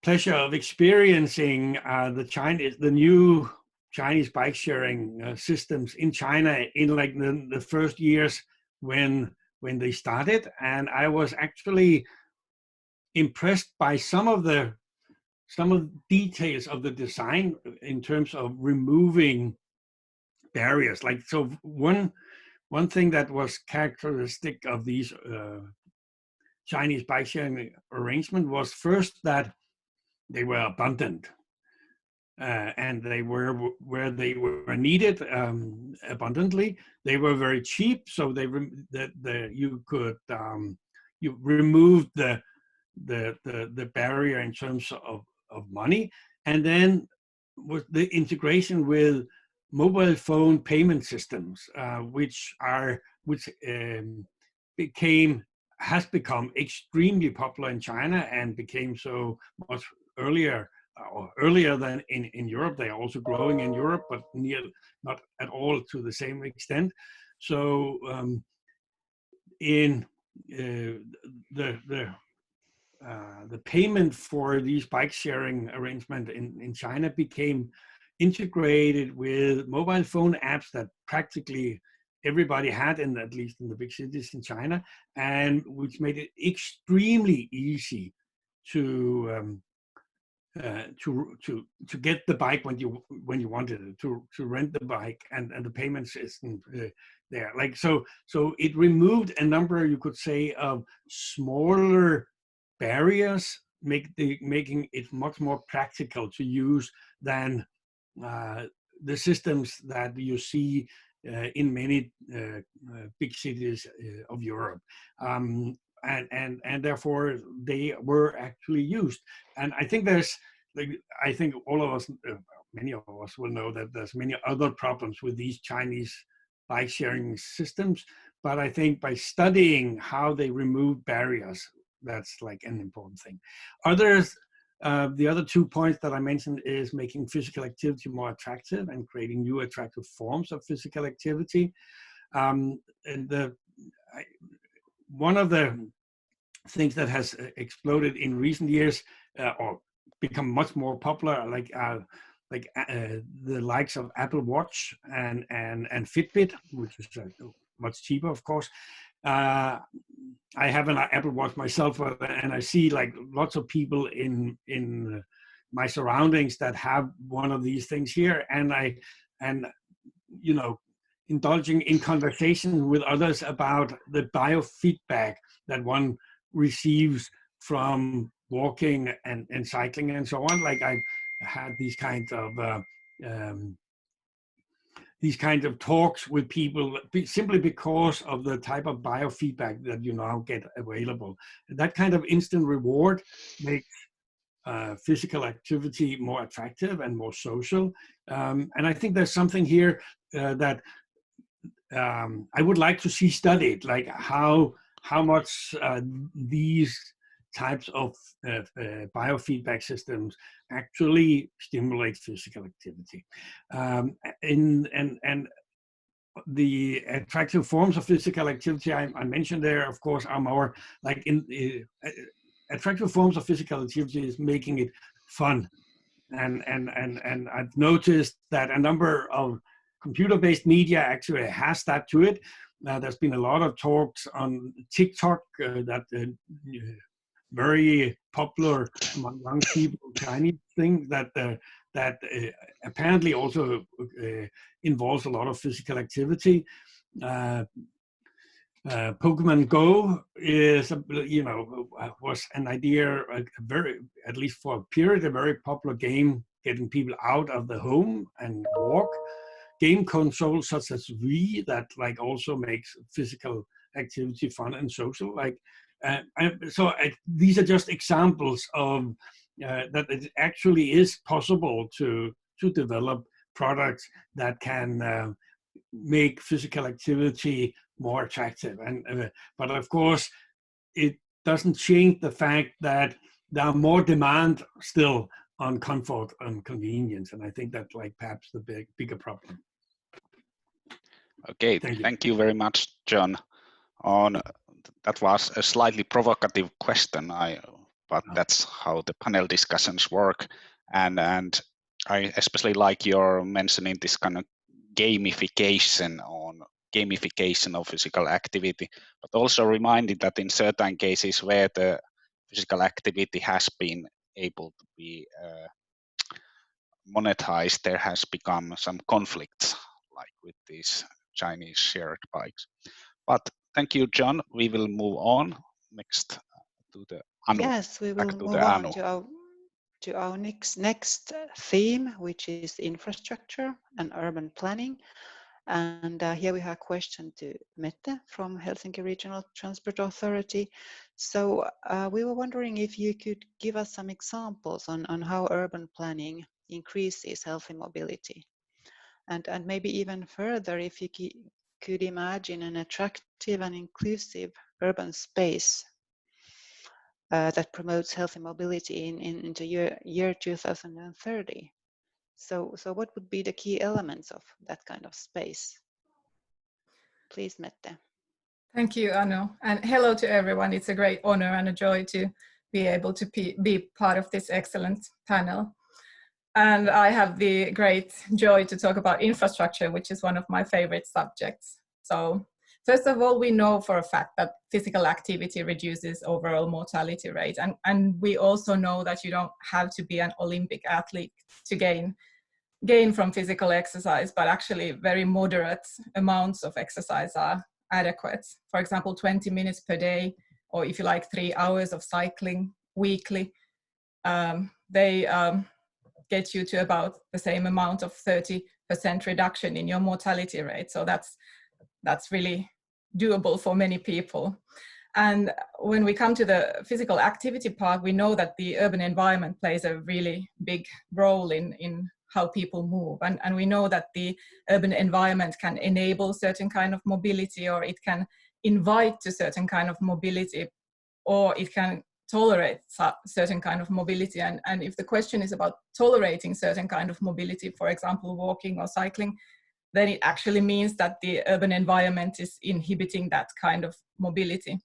pleasure of experiencing the new Chinese bike sharing systems in China in like the first years when they started, and I was actually impressed by some of the details of the design in terms of removing barriers. Like, so one thing that was characteristic of these Chinese bike sharing arrangement was first that they were abundant, and they were where they were needed abundantly. They were very cheap, so you could you removed the barrier in terms of money, and then with the integration with mobile phone payment systems, which has become extremely popular in China and became so much earlier than in Europe. They are also growing in Europe, but not at all to the same extent. So in the payment for these bike sharing arrangement in China became integrated with mobile phone apps that practically everybody had, at least in the big cities in China, and which made it extremely easy to get the bike when you wanted it, to rent the bike, and the payment system there. Like, so it removed a number, you could say, of smaller barriers, making it much more practical to use than the systems that you see in many big cities of Europe, and therefore they were actually used. And I think I think all of us, many of us will know that there's many other problems with these Chinese bike sharing systems, but I think by studying how they remove barriers, that's like an important thing. The other 2 points that I mentioned is making physical activity more attractive and creating new attractive forms of physical activity. And one of the things that has exploded in recent years, or become much more popular, like the likes of Apple Watch and Fitbit, which is much cheaper, of course. I have an Apple Watch myself, and I see like lots of people in my surroundings that have one of these things here, and you know, indulging in conversation with others about the biofeedback that one receives from walking and cycling and so on. Like, I had these kind of talks with people simply because of the type of biofeedback that you now get available. That kind of instant reward makes physical activity more attractive and more social. And I think there's something here that I would like to see studied, like how much these types of biofeedback systems actually stimulate physical activity. And the attractive forms of physical activity I mentioned there, of course, are more like attractive forms of physical activity is making it fun. And I've noticed that a number of computer-based media actually has that to it. There's been a lot of talks on TikTok that very popular among young people Chinese thing that apparently also involves a lot of physical activity. Pokemon Go is, was an idea, at least for a period, a very popular game, getting people out of the home and walk. Game consoles such as Wii that also makes physical activity fun and social. These are just examples of that it actually is possible to develop products that can make physical activity more attractive. But of course, it doesn't change the fact that there are more demand still on comfort and convenience, and I think that's perhaps the bigger problem. Okay, thank you very much, John. That was a slightly provocative question, but that's how the panel discussions work, and I especially like your mentioning this kind of gamification of physical activity, but also reminded that in certain cases where the physical activity has been able to be monetized, there has become some conflicts, like with these Chinese shared bikes. But thank you, John. We will move on next to the Anu. Yes, we will move on to our next theme, which is infrastructure and urban planning. And here we have a question to Mette from Helsinki Regional Transport Authority. So we were wondering if you could give us some examples on how urban planning increases healthy mobility. And maybe even further, if you could imagine an attractive and inclusive urban space that promotes healthy mobility into year 2030. So what would be the key elements of that kind of space? Please, Mette. Thank you, Anu. And hello to everyone. It's a great honor and a joy to be able to be part of this excellent panel. And I have the great joy to talk about infrastructure, which is one of my favorite subjects. So first of all, we know for a fact that physical activity reduces overall mortality rate. And we also know that you don't have to be an Olympic athlete to gain from physical exercise, but actually very moderate amounts of exercise are adequate. For example, 20 minutes per day, or if you like 3 hours of cycling weekly, they get you to about the same amount of 30% reduction in your mortality rate. So that's really doable for many people. And when we come to the physical activity part, we know that the urban environment plays a really big role in how people move. And we know that the urban environment can enable certain kind of mobility, or it can invite to certain kind of mobility, or it can tolerate certain kind of mobility. And if the question is about tolerating certain kind of mobility, for example, walking or cycling, then it actually means that the urban environment is inhibiting that kind of mobility.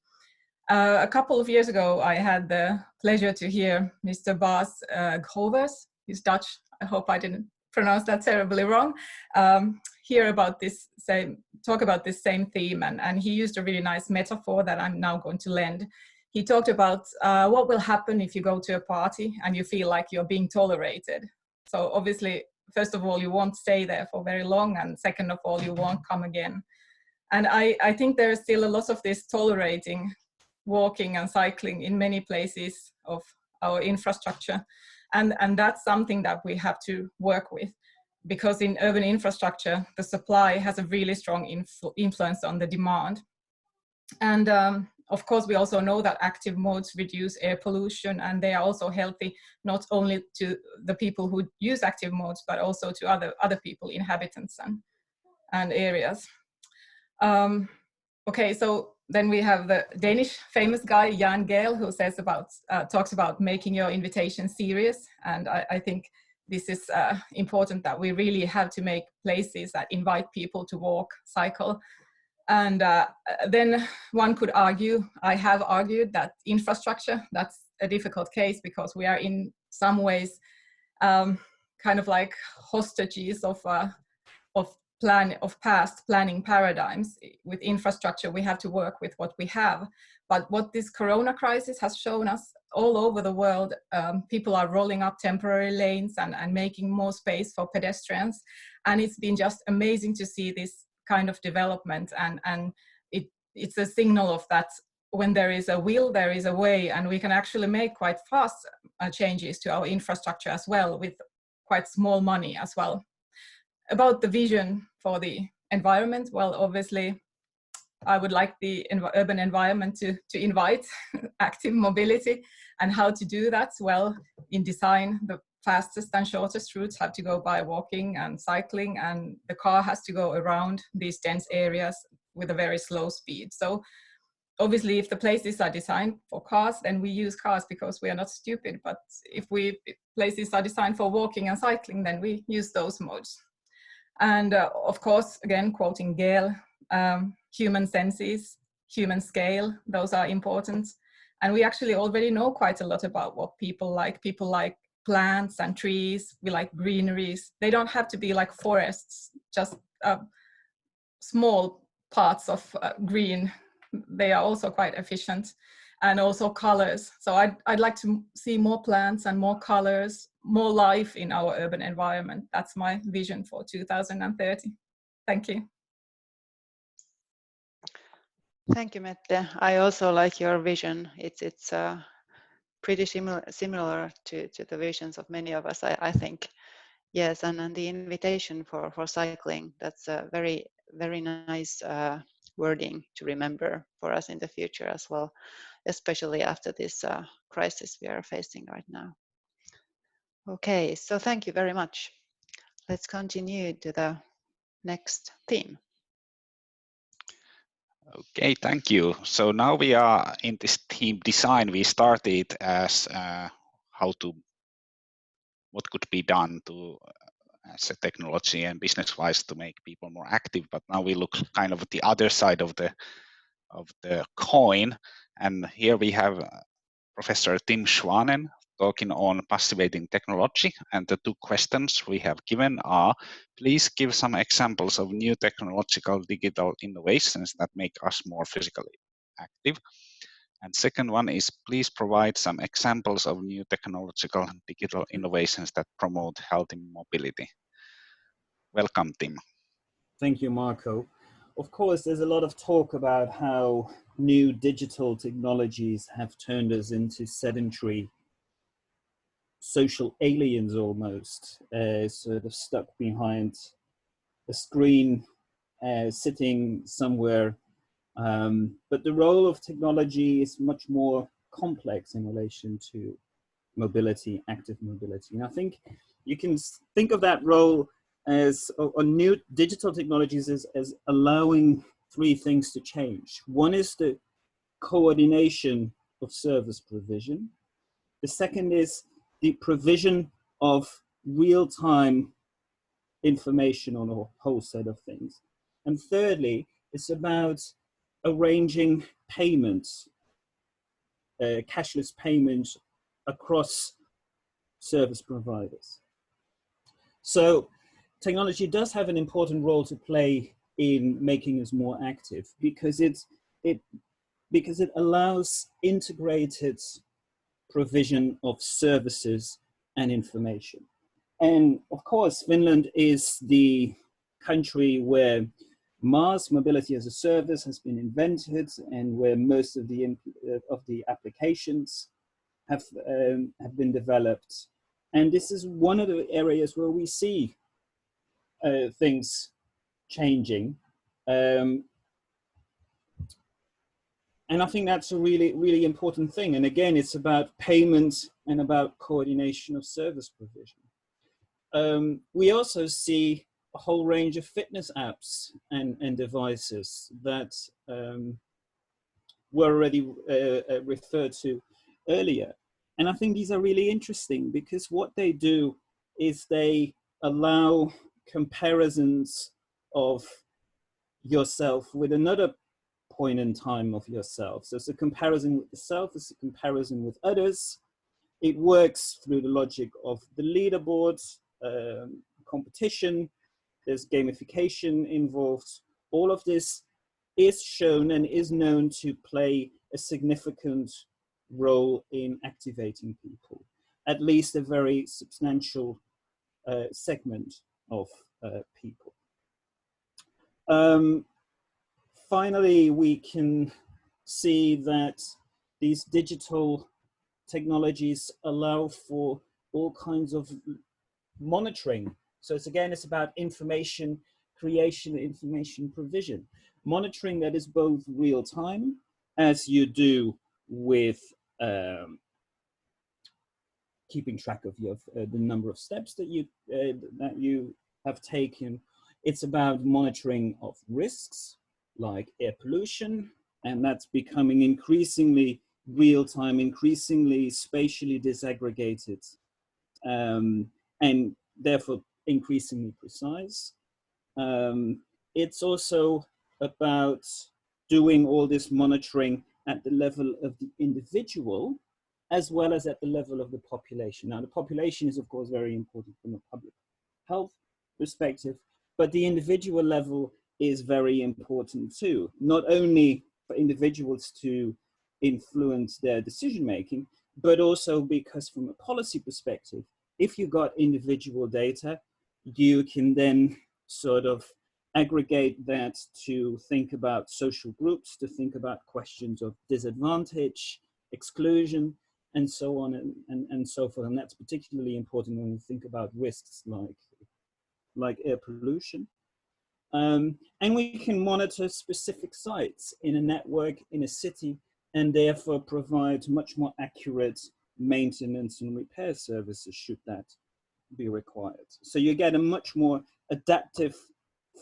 A couple of years ago, I had the pleasure to hear Mr. Bas Grovers, he's Dutch, I hope I didn't pronounce that terribly wrong, talk about this same theme, and he used a really nice metaphor that I'm now going to lend. He talked about what will happen if you go to a party and you feel like you're being tolerated. So obviously, first of all, you won't stay there for very long, and second of all, you won't come again. And I think there is still a lot of this tolerating walking and cycling in many places of our infrastructure. And that's something that we have to work with, because in urban infrastructure, the supply has a really strong influence on the demand. And of course, we also know that active modes reduce air pollution, and they are also healthy, not only to the people who use active modes, but also to other people, inhabitants and areas. Okay, so then we have the Danish famous guy, Jan Gehl, who talks about making your invitation serious. And I think this is important, that we really have to make places that invite people to walk, cycle. And then one could argue, I have argued, that infrastructure, that's a difficult case, because we are in some ways kind of like hostages of past planning paradigms. With infrastructure, we have to work with what we have. But what this Corona crisis has shown us all over the world, people are rolling up temporary lanes and making more space for pedestrians. And it's been just amazing to see this kind of development. And it's a signal of that when there is a will, there is a way, and we can actually make quite fast changes to our infrastructure as well with quite small money as well. About the vision for the environment, well, obviously, I would like the urban environment to invite active mobility, and how to do that. Well, in design, the fastest and shortest routes have to go by walking and cycling, and the car has to go around these dense areas with a very slow speed. So obviously, if the places are designed for cars, then we use cars because we are not stupid. But if places are designed for walking and cycling, then we use those modes. And of course, again, quoting Gail, human senses, human scale, those are important. And we actually already know quite a lot about what people like. People like plants and trees, we like greeneries. They don't have to be like forests, just small parts of green. They are also quite efficient. And also colors. So I'd like to see more plants and more colors, more life in our urban environment. That's my vision for 2030. Thank you. Thank you, Mette. I also like your vision. It's pretty similar to the visions of many of us, I think. Yes, and the invitation for cycling, that's a very, very nice wording to remember for us in the future as well, especially after this crisis we are facing right now. Okay, so thank you very much. Let's continue to the next theme. Okay, thank you. So now we are in this theme design. We started as what could be done to as a technology and business-wise to make people more active. But now we look kind of at the other side of the coin, and here we have Professor Tim Schwanen talking on passivating technology, and the two questions we have given are: please give some examples of new technological digital innovations that make us more physically active. And second one is, please provide some examples of new technological and digital innovations that promote healthy mobility. Welcome, Tim. Thank you, Marco. Of course, there's a lot of talk about how new digital technologies have turned us into sedentary social aliens almost, sort of stuck behind a screen, sitting somewhere. But the role of technology is much more complex in relation to mobility, active mobility. And I think you can think of that role as, on new digital technologies, as allowing three things to change. One is the coordination of service provision. The second is the provision of real-time information on a whole set of things. And thirdly, it's about arranging payments, cashless payments across service providers. So technology does have an important role to play in making us more active, because it allows integrated provision of services and information. And of course, Finland is the country where mass mobility as a service has been invented, and where most of the applications have been developed. And this is one of the areas where we see things changing. And I think that's a really, really important thing. And again, it's about payment and about coordination of service provision. We also see a whole range of fitness apps and devices that were already referred to earlier. And I think these are really interesting, because what they do is they allow comparisons of yourself with another point in time of yourself. So it's a comparison with the self, it's a comparison with others. It works through the logic of the leaderboards, competition, there's gamification involved. All of this is shown and is known to play a significant role in activating people, at least a very substantial segment of people. Finally, we can see that these digital technologies allow for all kinds of monitoring. So it's about information creation, information provision. Monitoring that is both real time, as you do with keeping track of your, the number of steps that you have taken. It's about monitoring of risks like air pollution, and that's becoming increasingly real-time, increasingly spatially disaggregated, and therefore increasingly precise. It's also about doing all this monitoring at the level of the individual, as well as at the level of the population. Now, the population is, of course, very important from a public health perspective, but the individual level is very important too, not only for individuals to influence their decision-making, but also because from a policy perspective, if you got individual data, you can then sort of aggregate that to think about social groups, to think about questions of disadvantage, exclusion, and so on and so forth. And that's particularly important when we think about risks like air pollution. And we can monitor specific sites in a network, in a city, and therefore provide much more accurate maintenance and repair services should that be required. So you get a much more adaptive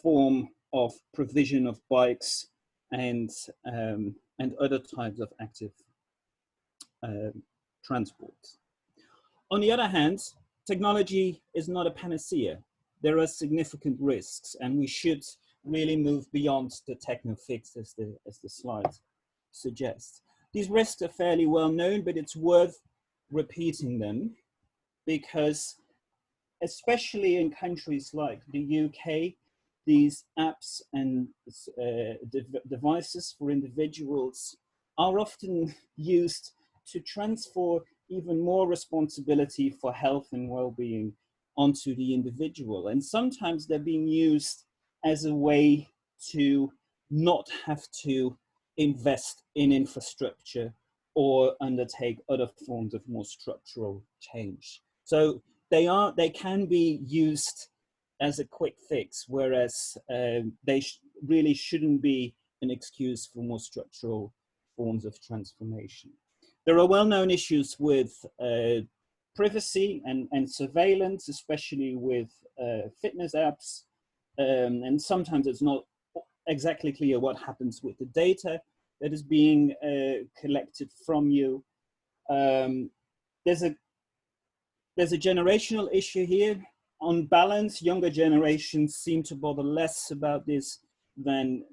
form of provision of bikes and other types of active transport. On the other hand, technology is not a panacea. There are significant risks, and we should really move beyond the techno fix as the slide suggests. These risks are fairly well known, but it's worth repeating them because especially in countries like the UK, these apps and devices for individuals are often used to transfer even more responsibility for health and well-being onto the individual. And sometimes they're being used as a way to not have to invest in infrastructure or undertake other forms of more structural change. So they can be used as a quick fix, whereas they really shouldn't be an excuse for more structural forms of transformation. There are well-known issues with privacy and surveillance, especially with fitness apps, and sometimes it's not exactly clear what happens with the data that is being collected from you. There's a generational issue here. On balance, younger generations seem to bother less about this than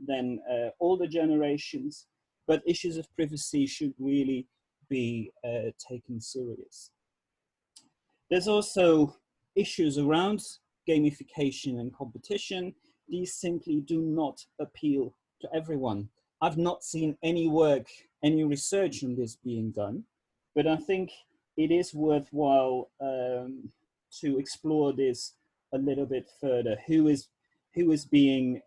older generations, but issues of privacy should really be taken serious. There's also issues around gamification and competition. These simply do not appeal to everyone. I've not seen any work, any research on this being done, but I think it is worthwhile to explore this a little bit further. Who is being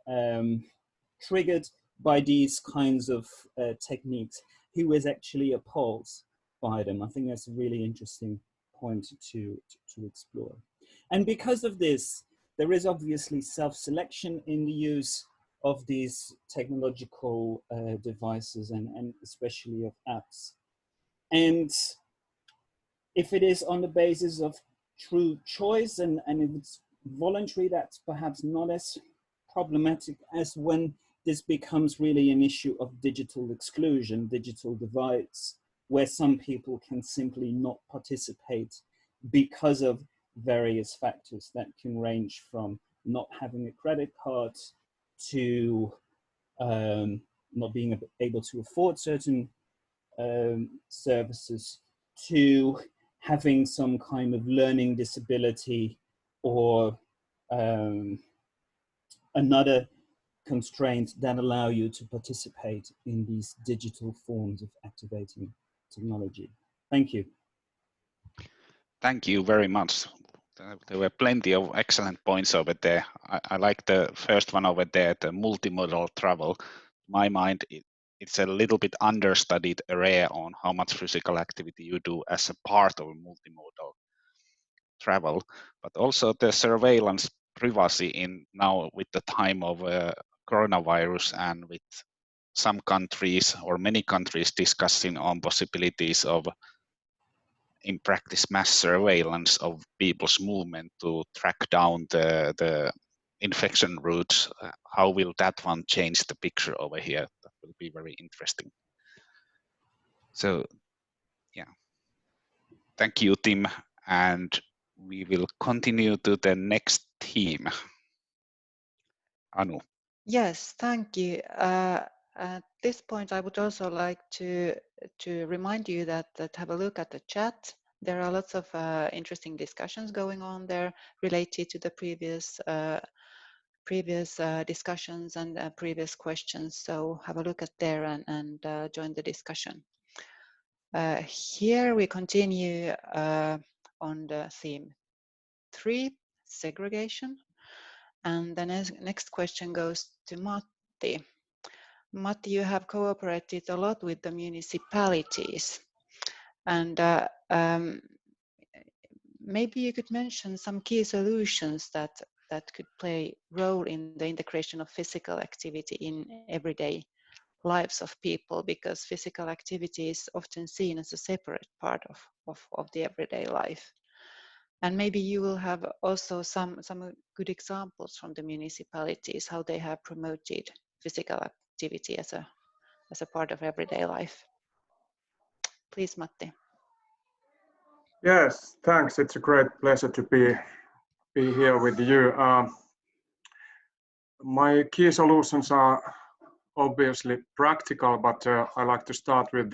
triggered by these kinds of techniques? Who is actually appalled by them? I think that's a really interesting point to explore. And because of this, there is obviously self-selection in the use of these technological devices and especially of apps. And if it is on the basis of true choice and if it's voluntary, that's perhaps not as problematic as when this becomes really an issue of digital exclusion, digital divides, where some people can simply not participate because of various factors that can range from not having a credit card to not being able to afford certain services, to having some kind of learning disability or another constraint that allow you to participate in these digital forms of activating technology. Thank you. Thank you very much. There were plenty of excellent points over there. I like the first one over there, the multimodal travel. In my mind, it's a little bit understudied area on how much physical activity you do as a part of multimodal travel, but also the surveillance privacy in now with the time of coronavirus and with some countries or many countries discussing on possibilities of in practice mass surveillance of people's movement to track down the infection routes. How will that one change the picture over here? That will be very interesting. So yeah, thank you, Tim, and we will continue to the next theme. Anu. Yes, thank you. At this point, I would also like to remind you that have a look at the chat. There are lots of interesting discussions going on there related to the previous discussions and previous questions. So have a look at there and join the discussion. Here we continue on the theme 3, segregation. And the next question goes to Matti. Matti, you have cooperated a lot with the municipalities, and maybe you could mention some key solutions that could play a role in the integration of physical activity in everyday lives of people, because physical activity is often seen as a separate part of the everyday life. And maybe you will have also some good examples from the municipalities, how they have promoted physical activity as a part of everyday life. Please, Matti. Yes, thanks. It's a great pleasure to be here with you. My key solutions are obviously practical, but I like to start with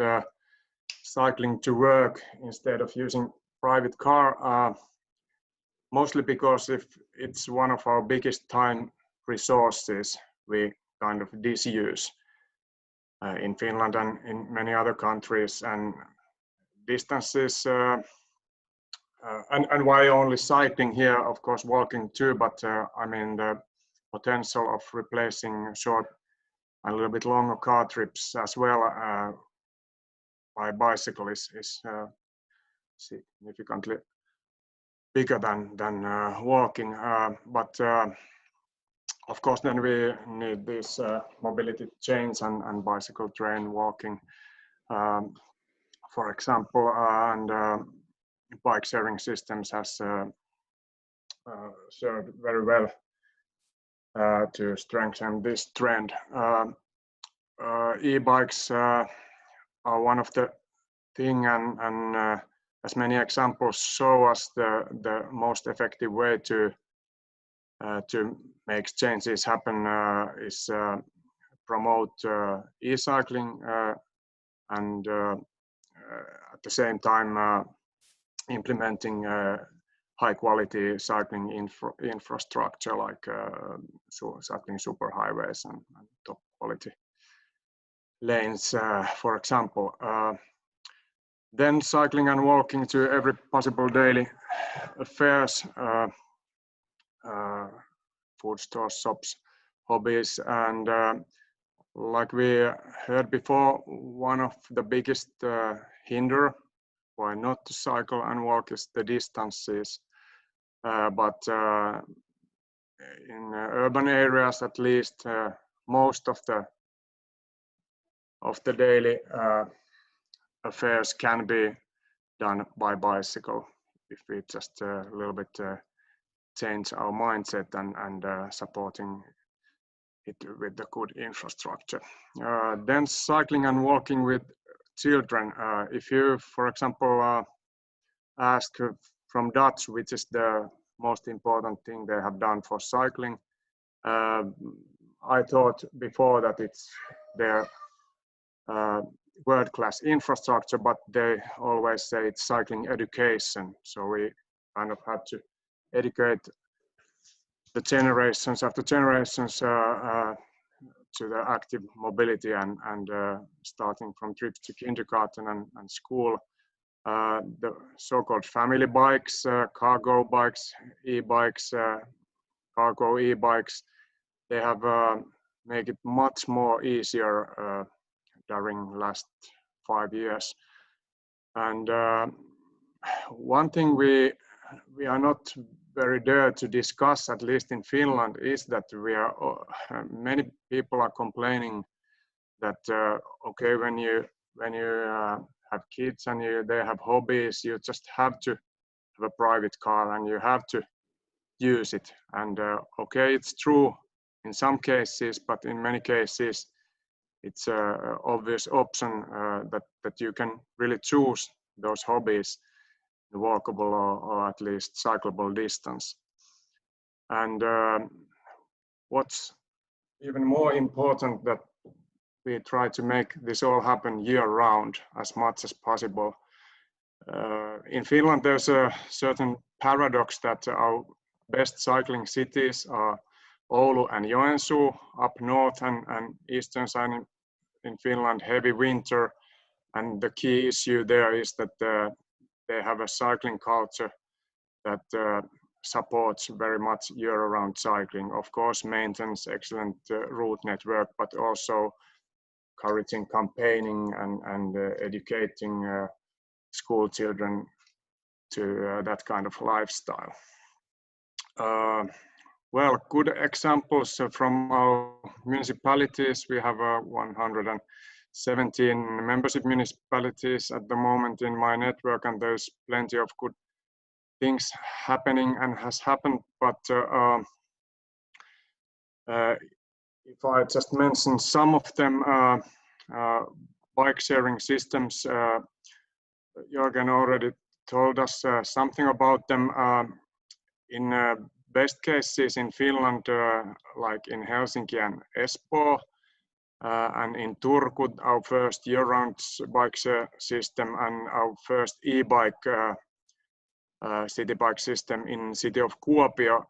cycling to work instead of using private car. Mostly because if it's one of our biggest time resources, we kind of disuse in Finland and in many other countries, and distances and why only cycling here, of course walking too, but I mean the potential of replacing short and a little bit longer car trips as well by bicycle is significantly bigger than walking, but of course then we need this mobility chains and bicycle train walking, for example, and bike sharing systems has served very well to strengthen this trend. E-bikes are one of the thing, and as many examples show us, the most effective way to make changes happen is promote e-cycling and at the same time implementing high quality cycling infrastructure like cycling superhighways and top quality lanes, for example. Then cycling and walking to every possible daily affairs, food stores, shops, hobbies, and like we heard before, one of the biggest hinder why not to cycle and walk is the distances. But in urban areas, at least, most of the daily affairs can be done by bicycle if we just a little bit change our mindset and supporting it with the good infrastructure. Then cycling and walking with children. If you, for example, ask from Dutch, which is the most important thing they have done for cycling, I thought before that it's their world-class infrastructure, but they always say it's cycling education. So we kind of had to educate the generations after generations to the active mobility and starting from trips to kindergarten and school. The so-called family bikes, cargo bikes, e-bikes, cargo e-bikes, they have made it much more easier during last 5 years. And one thing we are not very dare to discuss, at least in Finland, is that many people are complaining that okay, when you have kids and they have hobbies, you just have to have a private car and you have to use it. And okay, it's true in some cases, but in many cases it's an obvious option that you can really choose those hobbies, the walkable or at least cyclable distance. And what's even more important, that we try to make this all happen year-round as much as possible. In Finland, there's a certain paradox that our best cycling cities are Oulu and Joensuu, up north and eastern side in Finland, heavy winter. And the key issue there is that they have a cycling culture that supports very much year-round cycling. Of course, maintains excellent route network, but also encouraging campaigning and educating school children to that kind of lifestyle. Well, good examples from our municipalities. We have 117 membership municipalities at the moment in my network, and there's plenty of good things happening and has happened. But if I just mention some of them, bike sharing systems, Jörgen already told us something about them. In best cases in Finland, like in Helsinki and Espoo, and in Turku, our first year-round bike share system and our first e-bike city bike system in city of Kuopio,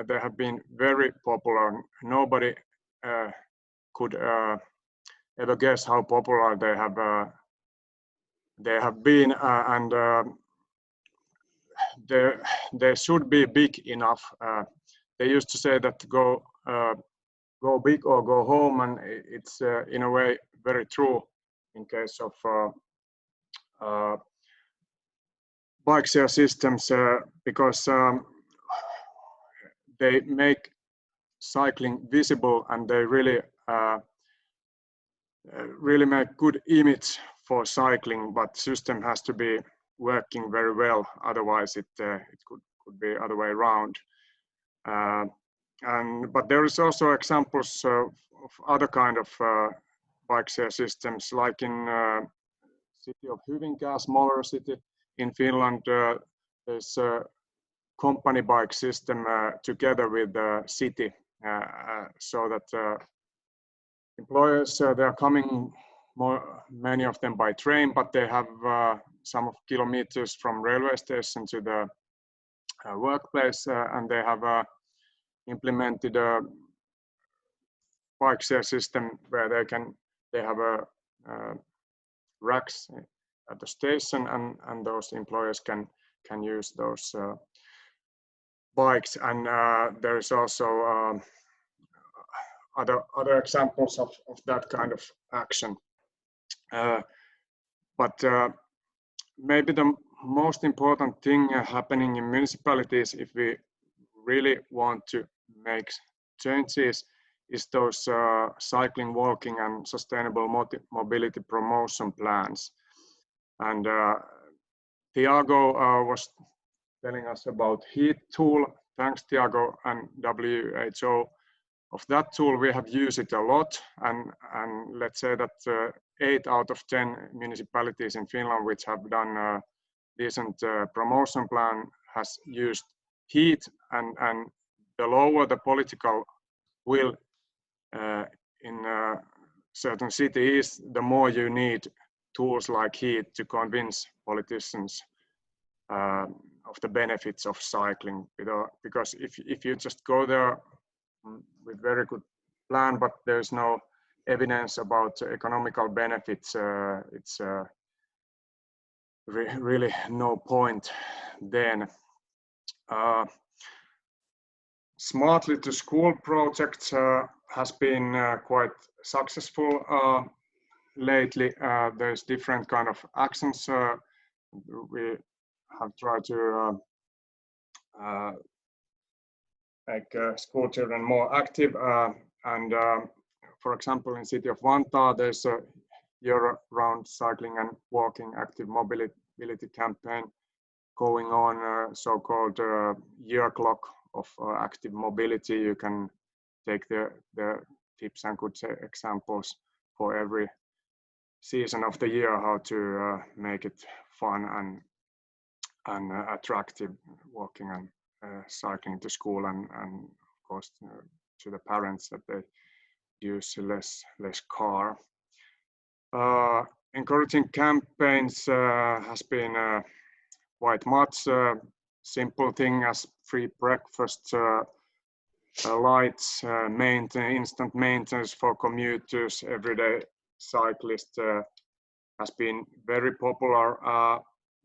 they have been very popular. Nobody could ever guess how popular they have been, and they should be big enough. They used to say that go big or go home, and it's in a way very true in case of bike share systems, because they make cycling visible and they really make good image for cycling, but system has to be working very well, otherwise it could be other way around. But there is also examples of other kind of bike share systems, like in city of Hyvinkää, smaller city in Finland. There's a company bike system together with the city, so that employers, they are coming many of them by train, but they have some kilometers from railway station to the workplace, and they have implemented a bike share system where they have racks at the station, and those employers can use those bikes. And there is also other examples of that kind of action. But maybe the most important thing happening in municipalities, if we really want to make changes, is those cycling, walking, and sustainable mobility promotion plans. And Tiago was telling us about HEAT tool. Thanks, Tiago and WHO. Of that tool, we have used it a lot, and let's say that 8 out of 10 municipalities in Finland which have done a decent promotion plan has used HEAT, and the lower the political will in a certain city is, the more you need tools like HEAT to convince politicians the benefits of cycling, because if you just go there with very good plan, but there's no evidence about economical benefits, it's really no point then. Smartly to School project has been quite successful lately. There's different kind of actions. We have tried to make school children more active, and for example, in city of Vantaa, there's a year-round cycling and walking active mobility campaign going on, so-called year clock of active mobility. You can take the tips and good examples for every season of the year, how to make it fun and attractive, walking and cycling to school, and of course to the parents that they use less car. Encouraging campaigns has been quite much. Simple thing as free breakfast, lights, instant maintenance for commuters, everyday cyclists has been very popular.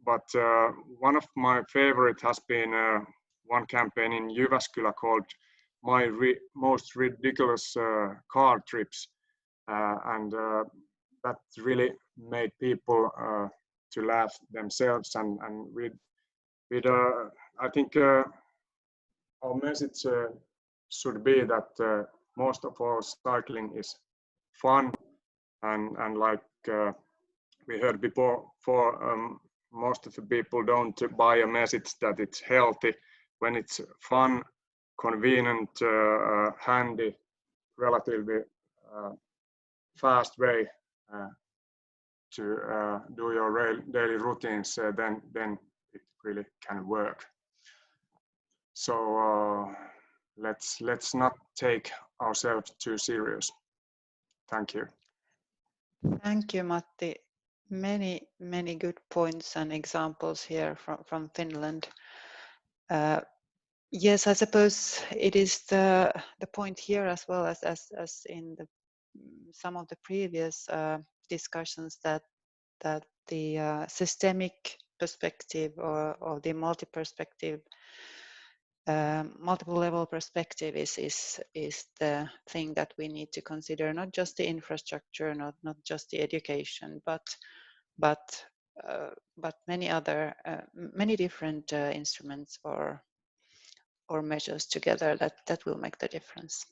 But one of my favorite has been one campaign in Jyväskylä called My Most Ridiculous Car Trips, and that really made people to laugh themselves, and with I think our message should be that most of all cycling is fun, and like we heard before, most of the people don't buy a message that it's healthy. When it's fun, convenient, handy, relatively fast way to do your daily routines, then it really can work. So let's not take ourselves too serious. Thank you. Thank you, Matti. Many good points and examples here from Finland. Yes, I suppose it is the point here as well as in some of the previous discussions that the systemic perspective or the multi-perspective, multiple level perspective is the thing that we need to consider, not just the infrastructure, not just the education, but many other many different instruments or measures together that will make the difference.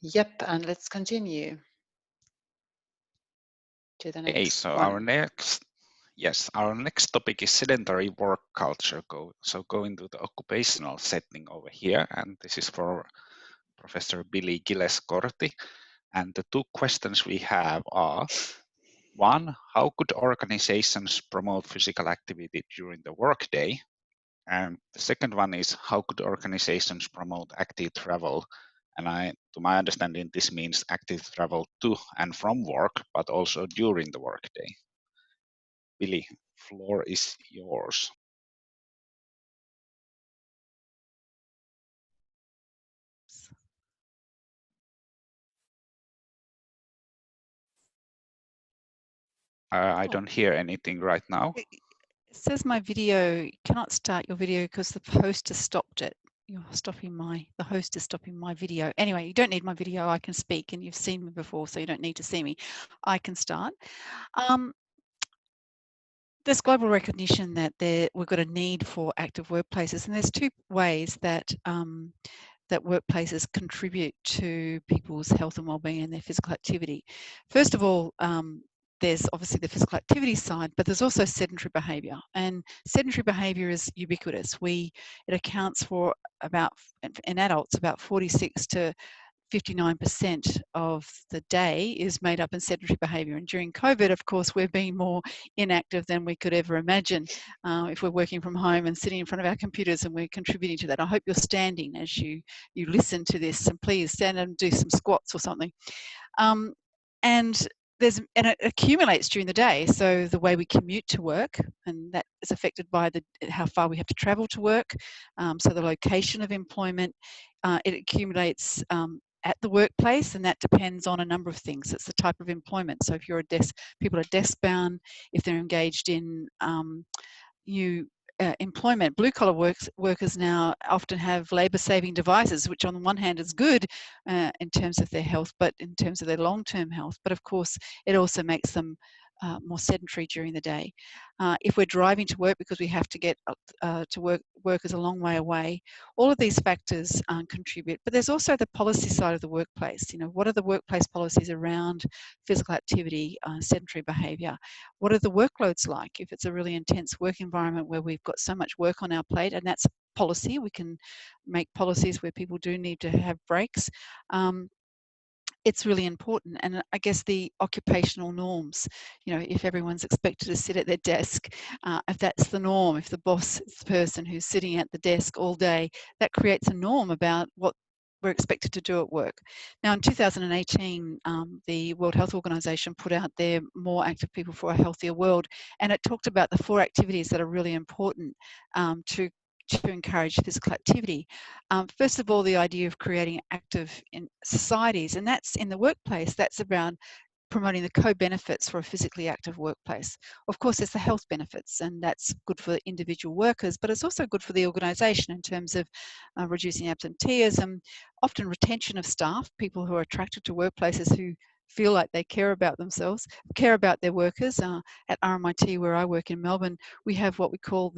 Yep, and let's continue to the next So one. our next topic is sedentary work culture. Going to the occupational setting over here, and this is for Professor BILLIE GILES-CORTI. And the two questions we have are: one, how could organizations promote physical activity during the workday? And the second one is, how could organizations promote active travel? And to my understanding, this means active travel to and from work, but also during the workday. BILLIE, floor is yours. I don't hear anything right now. It says my video, cannot start your video because the host has stopped it. The host is stopping my video. Anyway, you don't need my video, I can speak, and you've seen me before, so you don't need to see me. I can start. There's global recognition that we've got a need for active workplaces, and there's two ways that that workplaces contribute to people's health and well-being and their physical activity. First of all, there's obviously the physical activity side, but there's also sedentary behaviour, and sedentary behaviour is ubiquitous. It accounts for in adults, about 46 to 59% of the day is made up in sedentary behaviour. And during COVID, of course, we're being more inactive than we could ever imagine if we're working from home and sitting in front of our computers, and we're contributing to that. I hope you're standing as you listen to this, and please stand and do some squats or something. And and it accumulates during the day. So the way we commute to work, and that is affected by how far we have to travel to work. So the location of employment, it accumulates at the workplace, and that depends on a number of things. It's the type of employment. So if people are desk bound, if they're engaged in employment, blue-collar workers now often have labour-saving devices, which on the one hand is good in terms of their health, but in terms of their long-term health. But of course, it also makes them more sedentary during the day. If we're driving to work because we have to get to work is a long way away, all of these factors contribute. But there's also the policy side of the workplace. What are the workplace policies around physical activity, sedentary behaviour? What are the workloads like? If it's a really intense work environment where we've got so much work on our plate, and that's policy, we can make policies where people do need to have breaks. It's really important. And I guess the occupational norms, if everyone's expected to sit at their desk, if that's the norm, if the boss is the person who's sitting at the desk all day, that creates a norm about what we're expected to do at work. Now in 2018, the World Health Organization put out their More Active People for a Healthier World, and it talked about the 4 activities that are really important to encourage physical activity. First of all, the idea of creating active in societies, and that's in the workplace. That's around promoting the co-benefits for a physically active workplace. Of course, there's the health benefits, and that's good for individual workers, but it's also good for the organisation in terms of reducing absenteeism, often retention of staff, people who are attracted to workplaces who feel like they care about themselves, care about their workers. At RMIT, where I work in Melbourne, we have what we call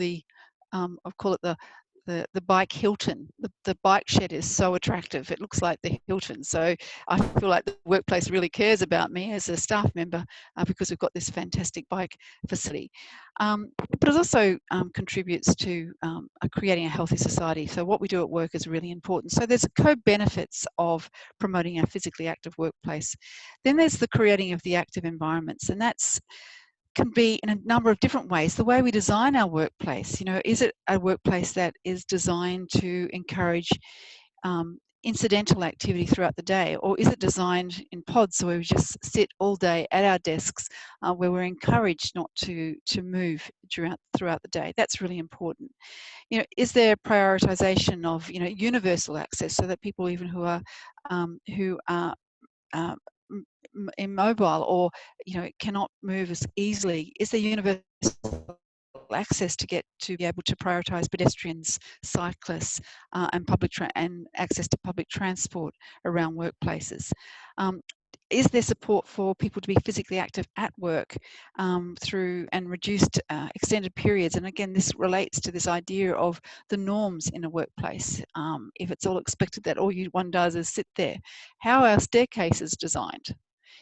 I call it the bike Hilton. The bike shed is so attractive. It looks like the Hilton. So I feel like the workplace really cares about me as a staff member because we've got this fantastic bike facility. But it also contributes to creating a healthy society. So what we do at work is really important. So there's co-benefits of promoting a physically active workplace. Then there's the creating of the active environments, and that's can be in a number of different ways. The way we design our workplace, is it a workplace that is designed to encourage incidental activity throughout the day, or is it designed in pods where we just sit all day at our desks, where we're encouraged not to move throughout the day? That's really important. Is there prioritization of universal access so that people even who are immobile or cannot move as easily, is there universal access to be able to prioritize pedestrians, cyclists, and access to public transport around workplaces? Is there support for people to be physically active at work through and reduced extended periods? And again, this relates to this idea of the norms in a workplace. If it's all expected that all one does is sit there, how are our staircases designed?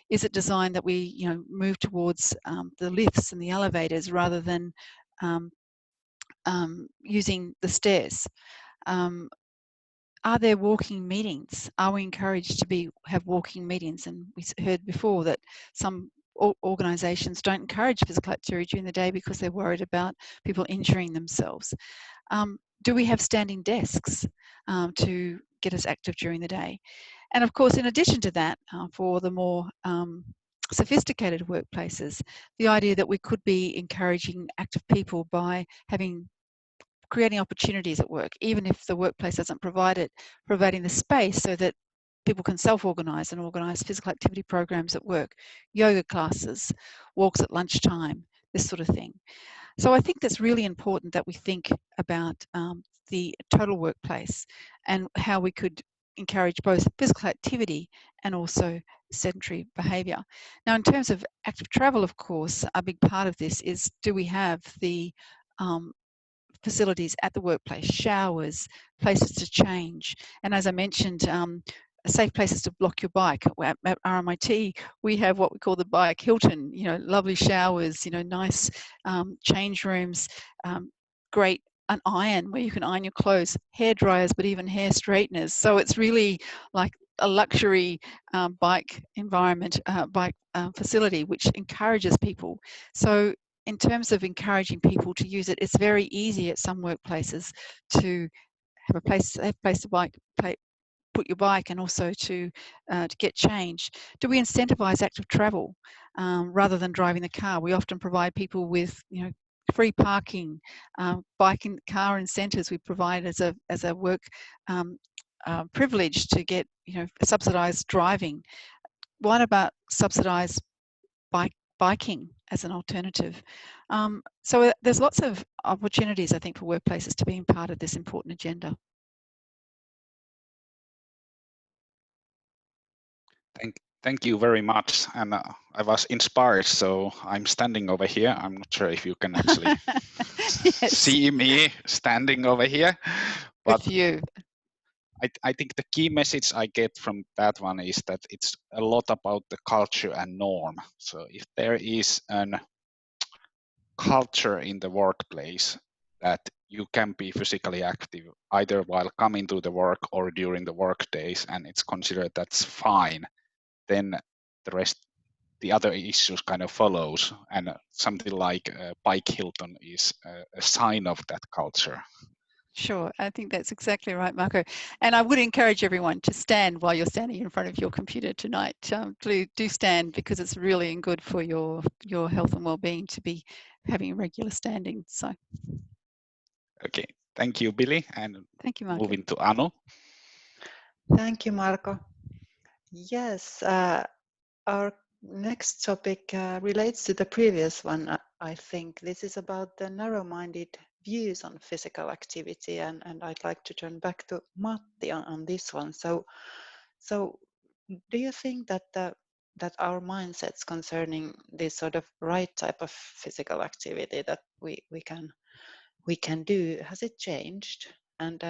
Is it designed that we move towards the lifts and the elevators rather than using the stairs? Are there walking meetings? Are we encouraged to have walking meetings? And we heard before that some organisations don't encourage physical activity during the day because they're worried about people injuring themselves. Do we have standing desks to get us active during the day? And of course, in addition to that, for the more sophisticated workplaces, the idea that we could be encouraging active people by creating opportunities at work, even if the workplace doesn't providing the space so that people can self-organise and organise physical activity programs at work, yoga classes, walks at lunchtime, this sort of thing. So I think that's really important that we think about the total workplace and how we could encourage both physical activity and also sedentary behaviour. Now, in terms of active travel, of course, a big part of this is, do we have the facilities at the workplace, showers, places to change? And as I mentioned, safe places to block your bike. At RMIT, we have what we call the bike Hilton, lovely showers, nice change rooms, great an iron where you can iron your clothes, hair dryers, but even hair straighteners. So it's really like a luxury bike environment, bike facility, which encourages people. So in terms of encouraging people to use it, it's very easy at some workplaces to have a place to put your bike and also to get change? Do we incentivize active travel rather than driving the car? We often provide people with, you know, free parking, bike and car incentives. We provide as a work privilege to get, you know, subsidized driving. What about subsidized biking as an alternative? So there's lots of opportunities, I think, for workplaces to be part of this important agenda. Thank you very much. And I was inspired, so I'm standing over here. I'm not sure if you can actually Yes. see me standing over here. But Good view. I think the key message I get from that one is that it's a lot about the culture and norm. So if there is an culture in the workplace that you can be physically active either while coming to the work or during the work days, and it's considered that's fine, then the other issues kind of follows, and something like Bike Hilton is a sign of that culture. Sure, I think that's exactly right, Marco. And I would encourage everyone to stand while you're standing in front of your computer tonight. Do stand, because it's really good for your health and well-being to be having regular standing. So, okay, thank you, Billie, and thank you, Marco. moving to Anu. Thank you, Marco. Yes, our next topic relates to the previous one. I think this is about the narrow-minded views on physical activity, and I'd like to turn back to Matti on this one. So do you think that that our mindsets concerning this sort of right type of physical activity that we can do, has it changed? And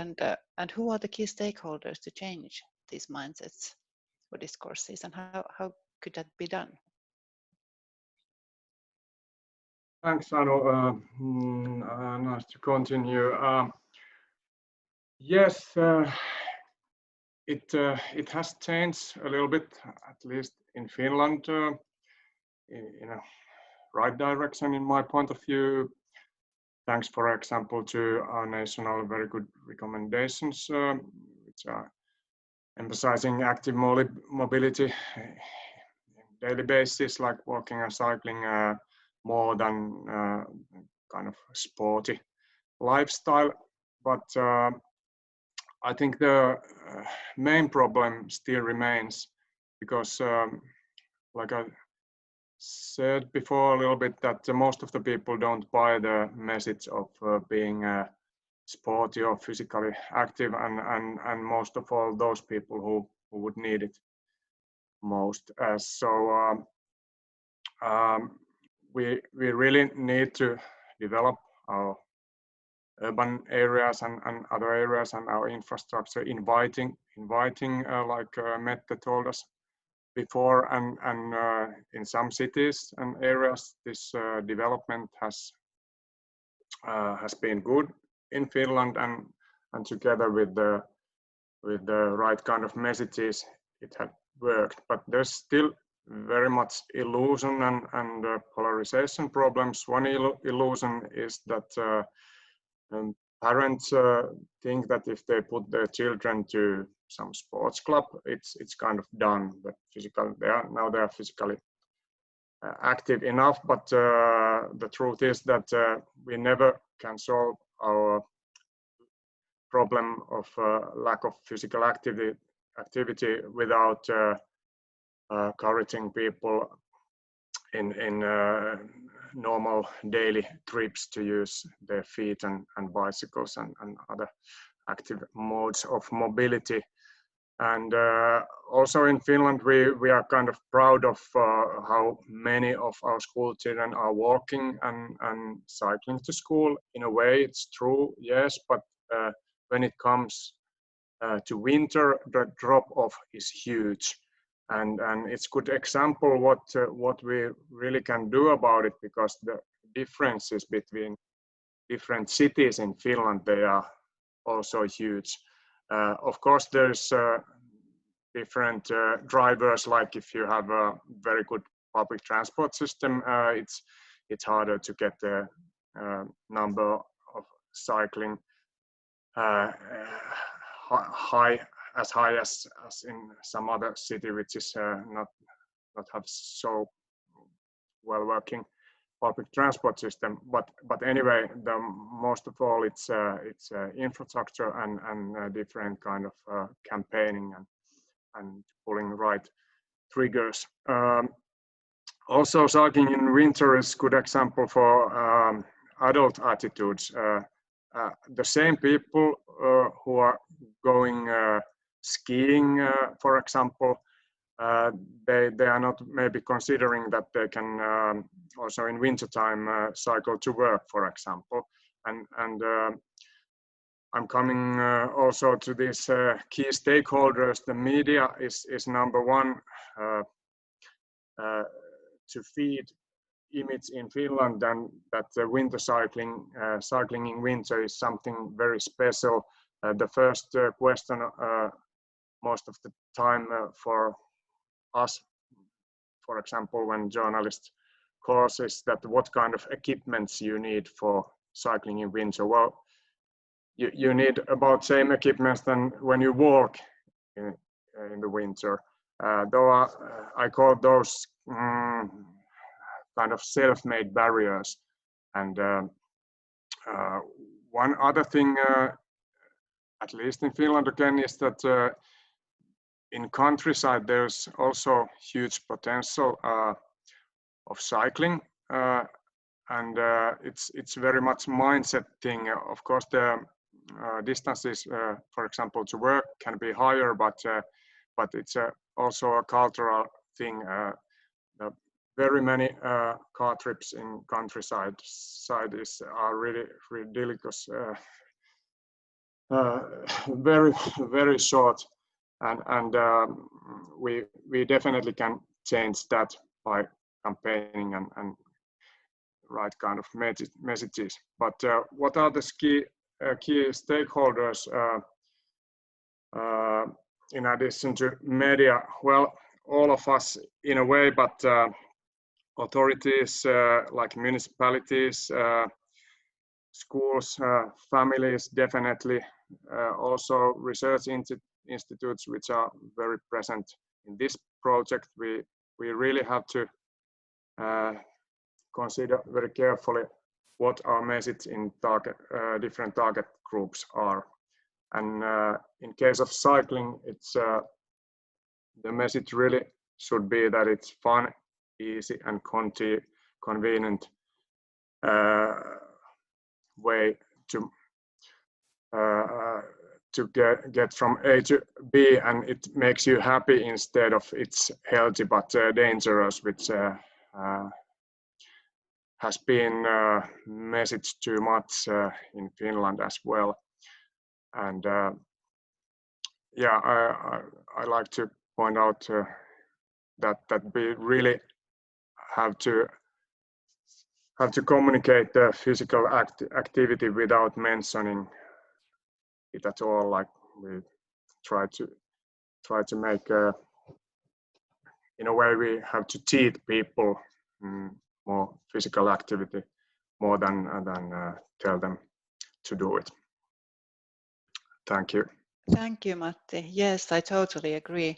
who are the key stakeholders to change these mindsets or discourses, and how could that be done? Thanks, Anu. Nice to continue. Yes, it has changed a little bit, at least in Finland, in a right direction, in my point of view. Thanks, for example, to our national very good recommendations, which are emphasizing active mobility on a daily basis, like walking and cycling, more than kind of sporty lifestyle. But I think the main problem still remains, because like I said before a little bit, that most of the people don't buy the message of being sporty or physically active, and most of all those people who would need it most. So we really need to develop our urban areas and other areas and our infrastructure, inviting like Mette told us before, and in some cities and areas this development has been good in Finland, and together with the right kind of messages it had worked. But there's still very much illusion and polarization problems. One illusion is that parents think that if they put their children to some sports club, it's kind of done. That they are physically active enough. But the truth is that we never can solve our problem of lack of physical activity without encouraging people in normal daily trips to use their feet and bicycles and other active modes of mobility. And also in Finland, we are kind of proud of how many of our school children are walking and cycling to school. In a way, it's true, yes, but when it comes to winter, the drop-off is huge. And it's a good example what we really can do about it, because the differences between different cities in Finland, they are also huge. Of course, there's different drivers. Like if you have a very good public transport system, it's harder to get the number of cycling high as high as in some other city, which is not have so well working public transport system. But anyway, most of all, it's infrastructure and different kind of campaigning and pulling right triggers. Also, cycling in winter is a good example for adult attitudes. The same people who are going skiing, for example, they are not maybe considering that they can also in wintertime cycle to work, for example. And I'm coming also to these key stakeholders. The media is number one to feed image in Finland, and that winter cycling in winter is something very special. The first question most of the time for us, for example, when journalists call us, is that what kind of equipments you need for cycling in winter. Well, you need about same equipment than when you walk in the winter. Though I call those kind of self-made barriers. And one other thing, at least in Finland again, is that in countryside there's also huge potential of cycling, and it's very much mindset thing. Of course, the distances, for example, to work can be higher, but it's also a cultural thing. Very many car trips in countryside are really ridiculous, very short, and we definitely can change that by campaigning and right kind of messages. But what are the key stakeholders in addition to media? Well, all of us in a way, but authorities like municipalities, schools, families, definitely. Also research institutes which are very present in this project. We really have to consider very carefully what our message in different target groups are. And in case of cycling, it's the message really should be that it's fun, easy, and convenient way to get from A to B, and it makes you happy instead of it's healthy but dangerous, which has been messaged too much in Finland as well. And yeah, I like to point out that we really have to communicate the physical activity without mentioning it at all. Like we try to make in a way we have to teach people more physical activity more than tell them to do it. Thank you. Thank you, Matti. Yes, I totally agree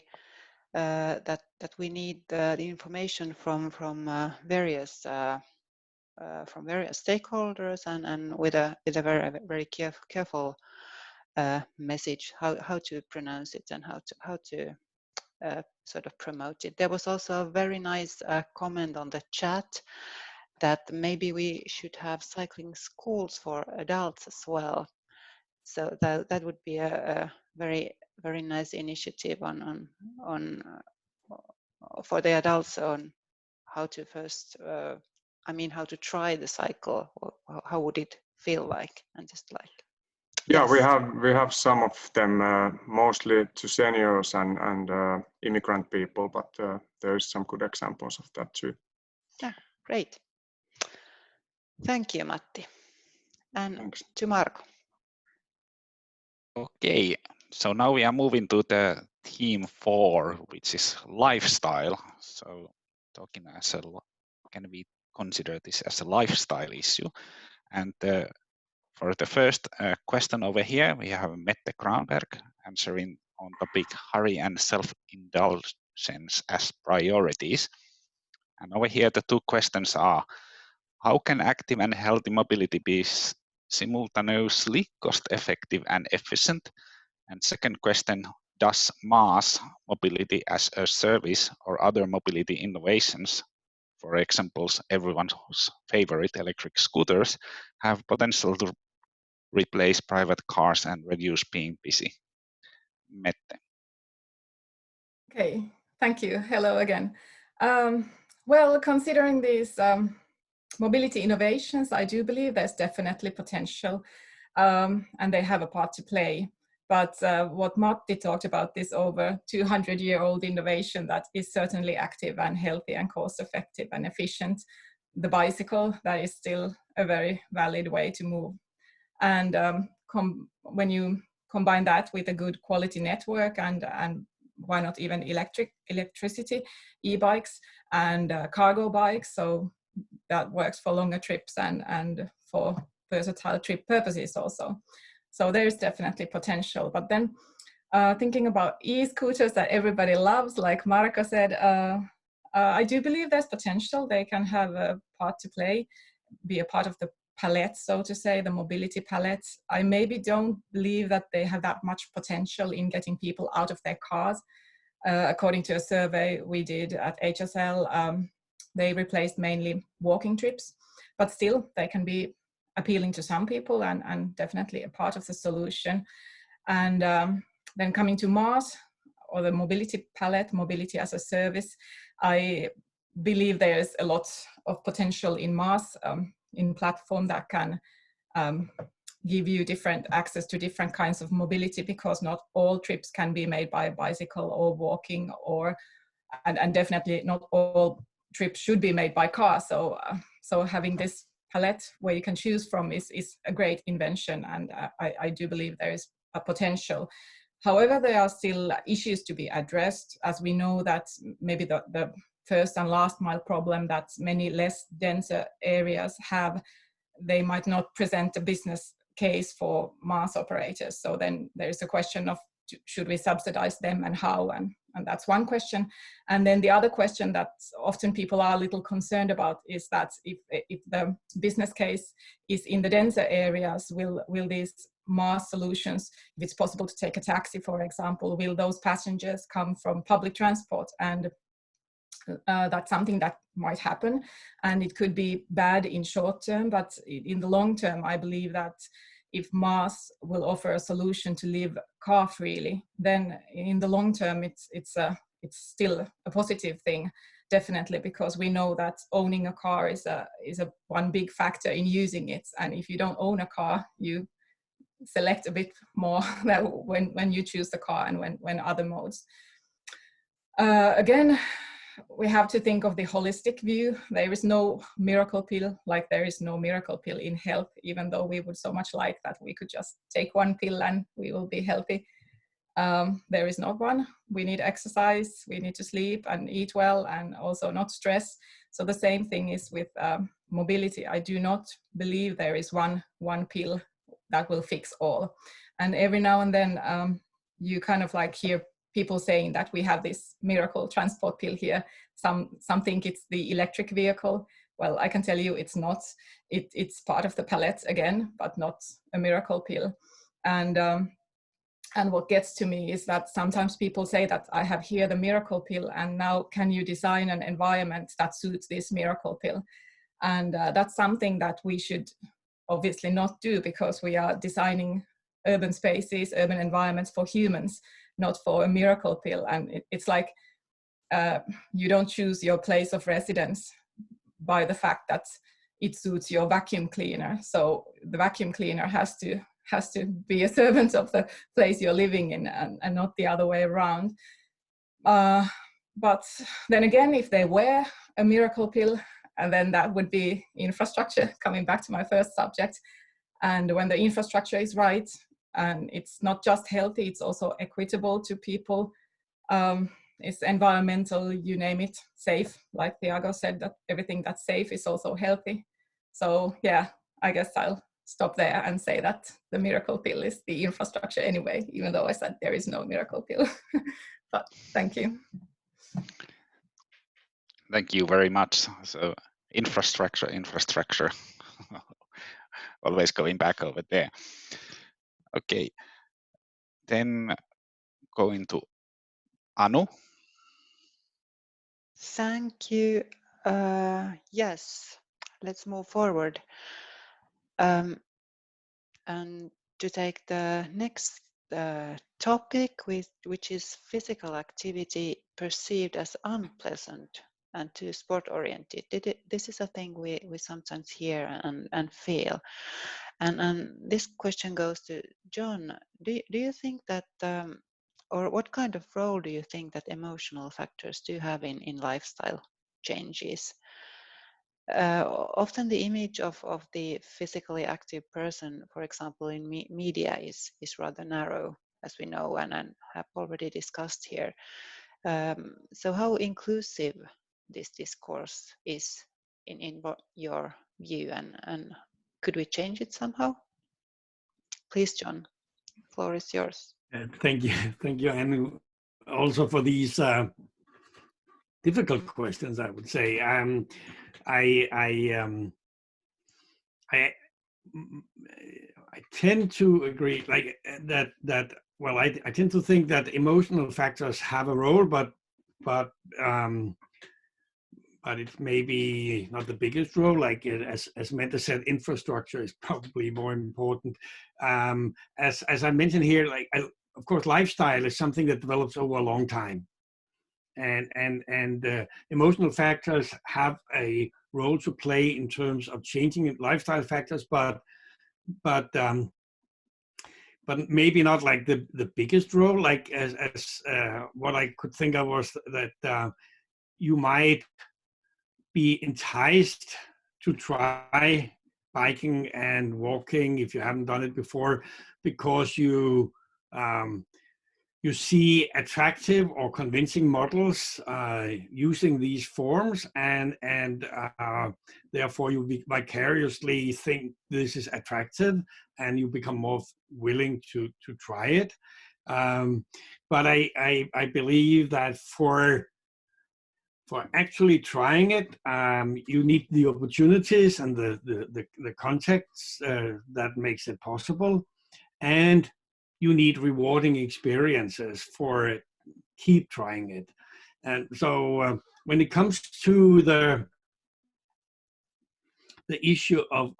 that we need the information from various stakeholders and with a very careful message how to pronounce it and how to sort of promote it. There was also a very nice comment on the chat that maybe we should have cycling schools for adults as well. So that would be a very nice initiative on for the adults on how to first, how to try the cycle, or how would it feel like, and just like. Yeah, yes. we have some of them, mostly to seniors and immigrant people, but there's some good examples of that too. Yeah, great. Thank you, Matti. And Thanks. to Marko. Okay, so now we are moving to the theme 4, which is lifestyle. So talking can we consider this as a lifestyle issue? And for the first question over here, we have Mette Granberg answering on topic hurry and self-indulgence as priorities. And over here, the two questions are, how can active and healthy mobility be simultaneously cost-effective and efficient? And second question, does mass mobility as a service or other mobility innovations, for example, everyone's favorite electric scooters, have potential to replace private cars and reduce being busy? Mette. Okay, thank you. Hello again. Well, considering these mobility innovations, I do believe there's definitely potential, and they have a part to play. But what Matti talked about, this over 200-year-old innovation that is certainly active and healthy and cost-effective and efficient, the bicycle, that is still a very valid way to move. And when you combine that with a good quality network and why not even electricity, e-bikes and cargo bikes, so that works for longer trips and for versatile trip purposes also. So there is definitely potential. But then thinking about e-scooters that everybody loves, like Marko said, I do believe there's potential. They can have a part to play, be a part of the palette, so to say, the mobility palette. I maybe don't believe that they have that much potential in getting people out of their cars. According to a survey we did at HSL, they replaced mainly walking trips, but still they can be appealing to some people and definitely a part of the solution. And then coming to mass, or the mobility palette, mobility as a service, I believe there's a lot of potential in mass, in platform that can give you different access to different kinds of mobility, because not all trips can be made by bicycle or walking, and definitely not all trips should be made by car. So having this palette where you can choose from is a great invention, and I do believe there is a potential. However, there are still issues to be addressed, as we know that maybe the first and last mile problem that many less denser areas have, they might not present a business case for mass operators. So then there's a question of, should we subsidize them and how? And that's one question. And then the other question that often people are a little concerned about is that if the business case is in the denser areas, will these mass solutions, if it's possible to take a taxi, for example, will those passengers come from public transport? And that's something that might happen, and it could be bad in short term, but in the long term, I believe that if mass will offer a solution to live car freely, then in the long term, it's still a positive thing, definitely, because we know that owning a car is one big factor in using it. And if you don't own a car, you select a bit more when you choose the car and when other modes. Again, we have to think of the holistic view. There is no miracle pill, like there is no miracle pill in health, even though we would so much like that we could just take one pill and we will be healthy. There is not one. We need exercise, we need to sleep and eat well, and also not stress. So the same thing is with mobility. I do not believe there is one pill that will fix all. And every now and then you kind of like hear people saying that we have this miracle transport pill here. Some think it's the electric vehicle. Well, I can tell you it's not. It's part of the palette again, but not a miracle pill. And what gets to me is that sometimes people say that I have here the miracle pill, and now can you design an environment that suits this miracle pill? And that's something that we should obviously not do, because we are designing urban spaces, urban environments for humans, not for a miracle pill. And it's like you don't choose your place of residence by the fact that it suits your vacuum cleaner. So the vacuum cleaner has to be a servant of the place you're living in, and not the other way around. But then again, if they were a miracle pill, and then that would be infrastructure, coming back to my first subject. And when the infrastructure is right, and it's not just healthy, it's also equitable to people, it's environmental, you name it, safe. Like Thiago said, that everything that's safe is also healthy. So yeah, I guess I'll stop there and say that the miracle pill is the infrastructure anyway, even though I said there is no miracle pill. But thank you. Thank you very much. So infrastructure, always going back over there. Okay, then going to Anu. Thank you. Yes, let's move forward. And to take the next topic, which is physical activity perceived as unpleasant and too sport-oriented. This is a thing we sometimes hear and feel. And this question goes to John. Do you think that, or what kind of role do you think that emotional factors do have in lifestyle changes? Often the image of the physically active person, for example, in media is rather narrow, as we know and have already discussed here. So how inclusive this discourse is in your view, and could we change it somehow? Please, John, the floor is yours. Thank you, Anu, also for these difficult questions, I would say. I tend to agree, like that. Well, I tend to think that emotional factors have a role, but it's maybe not the biggest role. Like as Mette said, infrastructure is probably more important. As I mentioned here, like of course, lifestyle is something that develops over a long time, and emotional factors have a role to play in terms of changing lifestyle factors, but maybe not like the biggest role. Like as what I could think of was that you might be enticed to try biking and walking if you haven't done it before, because you see attractive or convincing models using these forms, and therefore you vicariously think this is attractive, and you become more willing to try it. But I believe that for actually trying it, you need the opportunities and the context that makes it possible, and you need rewarding experiences for keep trying it. And so when it comes to the issue of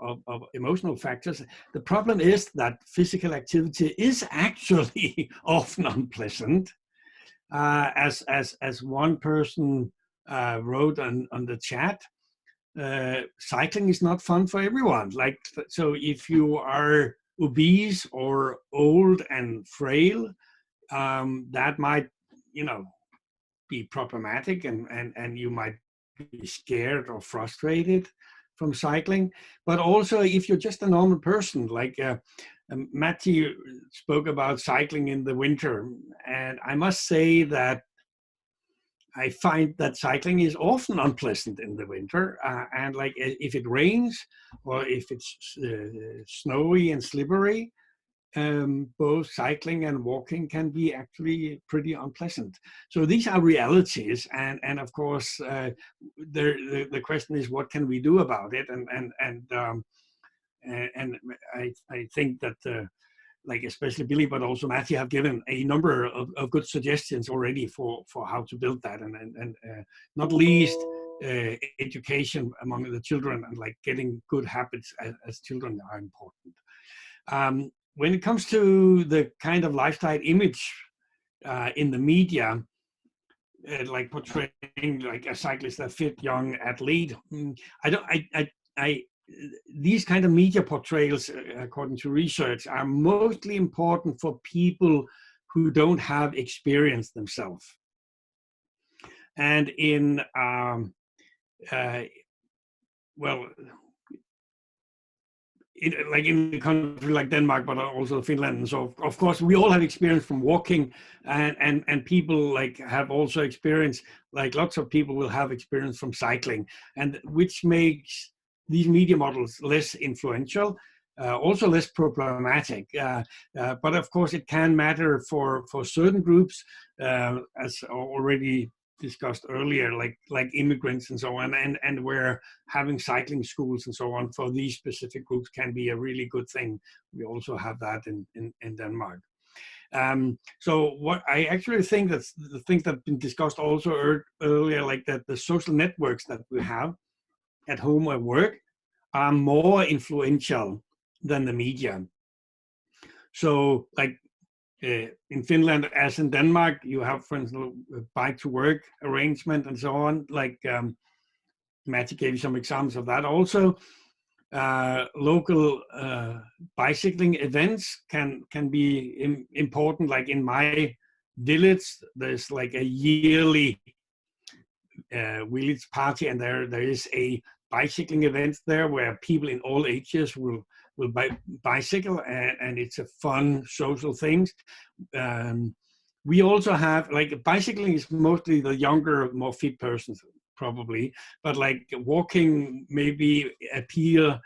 emotional factors, the problem is that physical activity is actually often unpleasant. As one person wrote on the chat, cycling is not fun for everyone. Like, so if you are obese or old and frail, that might, be problematic, and you might be scared or frustrated from cycling. But also, if you're just a normal person, like Matthew spoke about cycling in the winter, and I must say that I find that cycling is often unpleasant in the winter, and like if it rains or if it's snowy and slippery, both cycling and walking can be actually pretty unpleasant. So these are realities, and of course, the question is, what can we do about it? And I think that like especially Billie, but also Matthew, have given a number of good suggestions already for how to build that, and not least education among the children, and like getting good habits as children are important. When it comes to the kind of lifestyle image in the media, like portraying like a cyclist, a fit young athlete, these kind of media portrayals, according to research, are mostly important for people who don't have experience themselves. And in, like in a country like Denmark, but also Finland, and so of course we all have experience from walking, and people like have also experience, like lots of people will have experience from cycling, and which makes these media models less influential. also less problematic. But of course, it can matter for certain groups, as already discussed earlier, like immigrants and so on, and where having cycling schools and so on for these specific groups can be a really good thing. We also have that in Denmark. So what I actually think that's the things that have been discussed also earlier, like that the social networks that we have at home or work are more influential than the media. So like in Finland, as in Denmark, you have, for instance, a bike to work arrangement and so on. Like Matti gave you some examples of that. Also, local bicycling events can be important. Like in my village, there's like a yearly village party, and there is a bicycling event there where people in all ages will bicycle, and it's a fun social thing. We also have, like, bicycling is mostly the younger, more fit persons probably, but like walking maybe appeal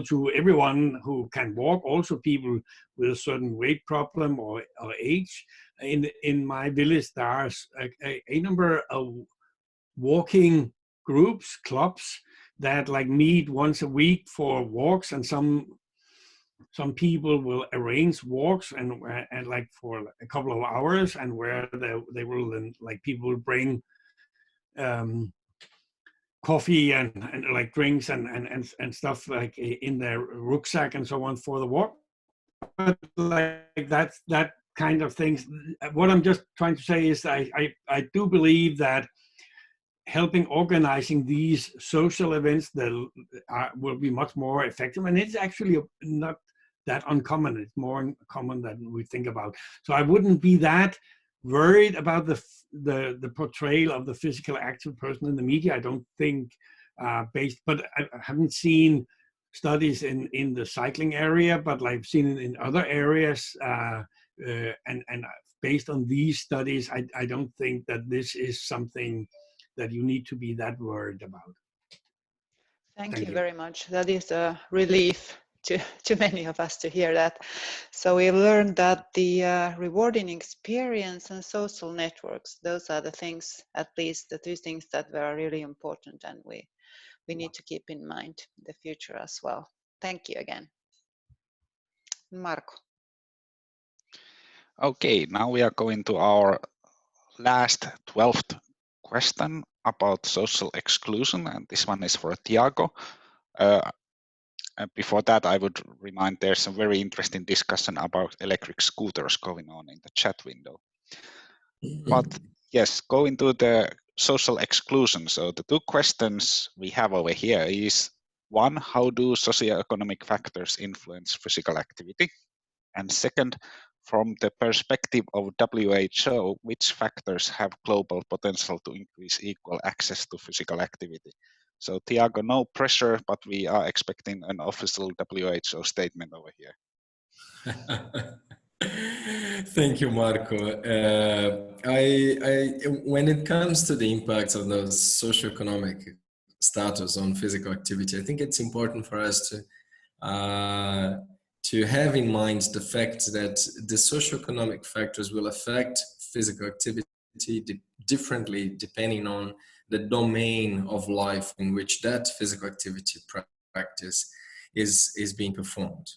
to everyone who can walk, also people with a certain weight problem or age. In my village, there are a number of walking groups, clubs that like meet once a week for walks, and some people will arrange walks and like for a couple of hours, and where they will then, like, people will bring coffee and like drinks and stuff like in their rucksack and so on for the walk. But like that kind of things. What I'm just trying to say is I do believe that helping organizing these social events that will be much more effective, and it's actually not that uncommon. It's more common than we think about. So I wouldn't be that worried about the portrayal of the physical active person in the media. I don't think but I haven't seen studies in the cycling area, but I've seen it in other areas, and based on these studies, I don't think that this is something that you need to be that worried about. Thank you very much. That is a relief to many of us to hear that. So we learned that the rewarding experience and social networks, those are the things, at least the two things that were really important, and we need to keep in mind in the future as well. Thank you again. Marco. Okay, now we are going to our last 12th question about social exclusion, and this one is for Tiago. Before that, I would remind there's a very interesting discussion about electric scooters going on in the chat window. But yes, going to the social exclusion. So the two questions we have over here is, one, how do socioeconomic factors influence physical activity? And second, from the perspective of WHO, which factors have global potential to increase equal access to physical activity? So Tiago, no pressure, but we are expecting an official WHO statement over here. Thank you, Marco. When it comes to the impact of the socioeconomic status on physical activity, I think it's important for us to have in mind the fact that the socioeconomic factors will affect physical activity differently depending on the domain of life in which that physical activity practice is being performed,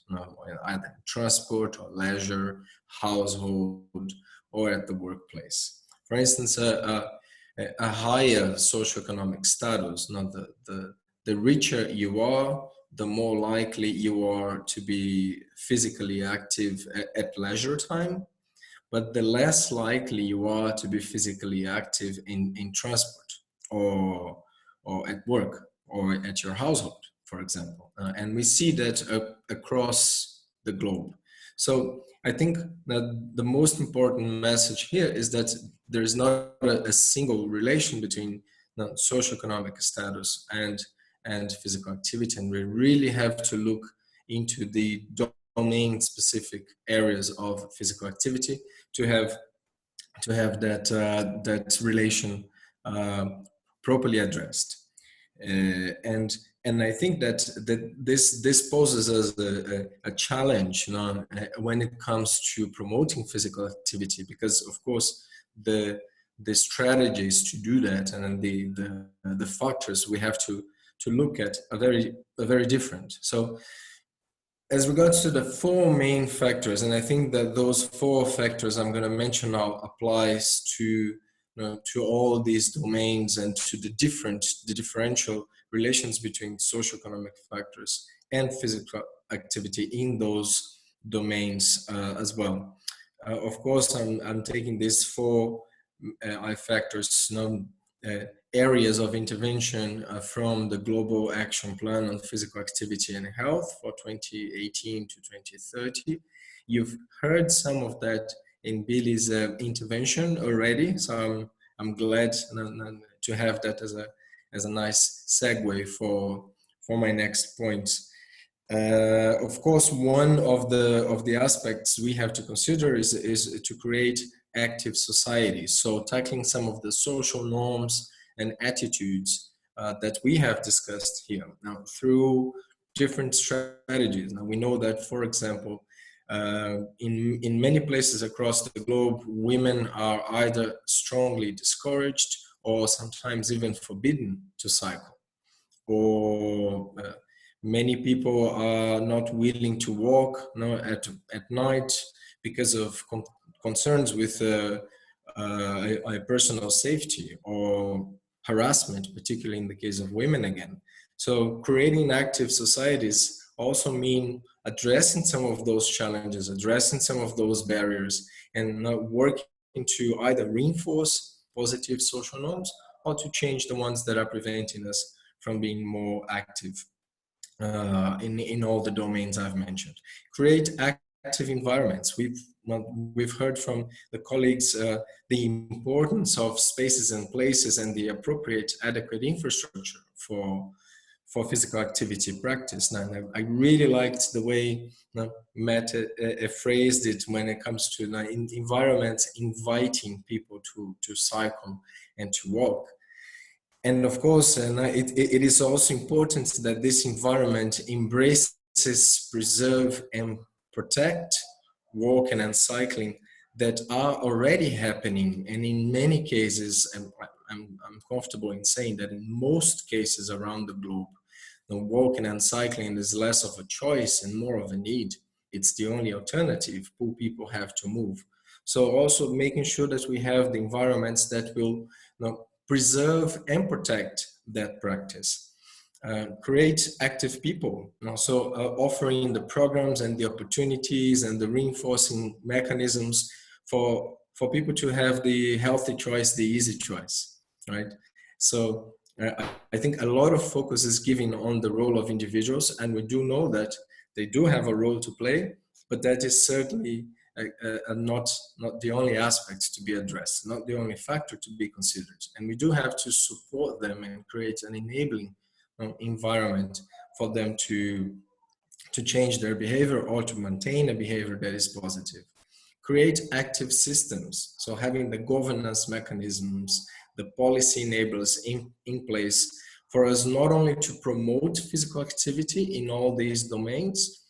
either transport or leisure, household, or at the workplace. For instance, a higher socioeconomic status, the richer you are, the more likely you are to be physically active at leisure time, but the less likely you are to be physically active in transport or at work or at your household, for example. And we see that across the globe. So I think that the most important message here is that there is not a single relation between socioeconomic status and physical activity, and we really have to look into the domain-specific areas of physical activity to have that relation properly addressed. And I think that this poses us a challenge, you know, when it comes to promoting physical activity, because of course the strategies to do that and the factors we have to look at are very different. So as regards to the four main factors, and I think that those four factors I'm going to mention now applies to to all these domains and to the differential relations between socioeconomic factors and physical activity in those domains as well. Of course, I'm taking these four factors, areas of intervention from the Global Action Plan on Physical Activity and Health for 2018 to 2030. You've heard some of that in Billie's intervention already, so I'm glad to have that as a nice segue for my next point. Of course, one of the aspects we have to consider is to create active societies. So tackling some of the social norms and attitudes that we have discussed here now through different strategies. Now we know that, for example, in many places across the globe, women are either strongly discouraged or sometimes even forbidden to cycle, or many people are not willing to walk at night because of concerns with personal safety or harassment, particularly in the case of women again. So creating active societies also mean addressing some of those challenges, addressing some of those barriers, and working to either reinforce positive social norms or to change the ones that are preventing us from being more active in all the domains I've mentioned. Create active environments. We've heard from the colleagues the importance of spaces and places and the appropriate adequate infrastructure for physical activity practice. Now, I really liked the way Matt phrased it when it comes to environments inviting people to cycle and to walk. And of course, it is also important that this environment embraces, preserve, and protect walking and cycling that are already happening. And in many cases, and I'm comfortable in saying that in most cases around the globe, walking and cycling is less of a choice and more of a need. It's the only alternative poor people have to move. So also making sure that we have the environments that will preserve and protect that practice. Create active people, so offering the programs and the opportunities and the reinforcing mechanisms for people to have the healthy choice, the easy choice, right? So I think a lot of focus is given on the role of individuals, and we do know that they do have a role to play, but that is certainly not the only aspect to be addressed, not the only factor to be considered. And we do have to support them and create an enabling environment for them to change their behavior or to maintain a behavior that is positive. Create active systems, so having the governance mechanisms, the policy enablers in place for us not only to promote physical activity in all these domains,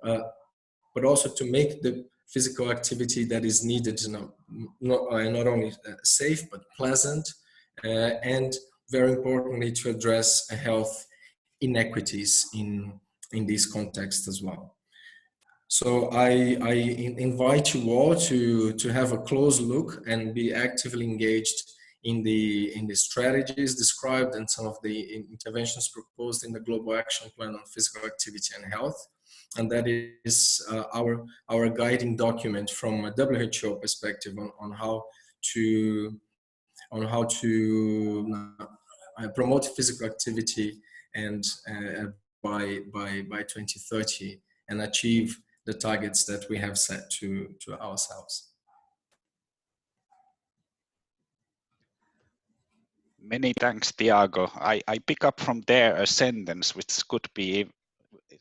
but also to make the physical activity that is needed not only safe but pleasant, and very importantly to address health inequities in this context as well. So I invite you all to have a close look and be actively engaged in the strategies described and some of the interventions proposed in the Global Action Plan on Physical Activity and Health. And that is our guiding document from a WHO perspective on how to promote physical activity and by 2030 and achieve the targets that we have set to ourselves. Many thanks, Tiago. I pick up from there a sentence which could be,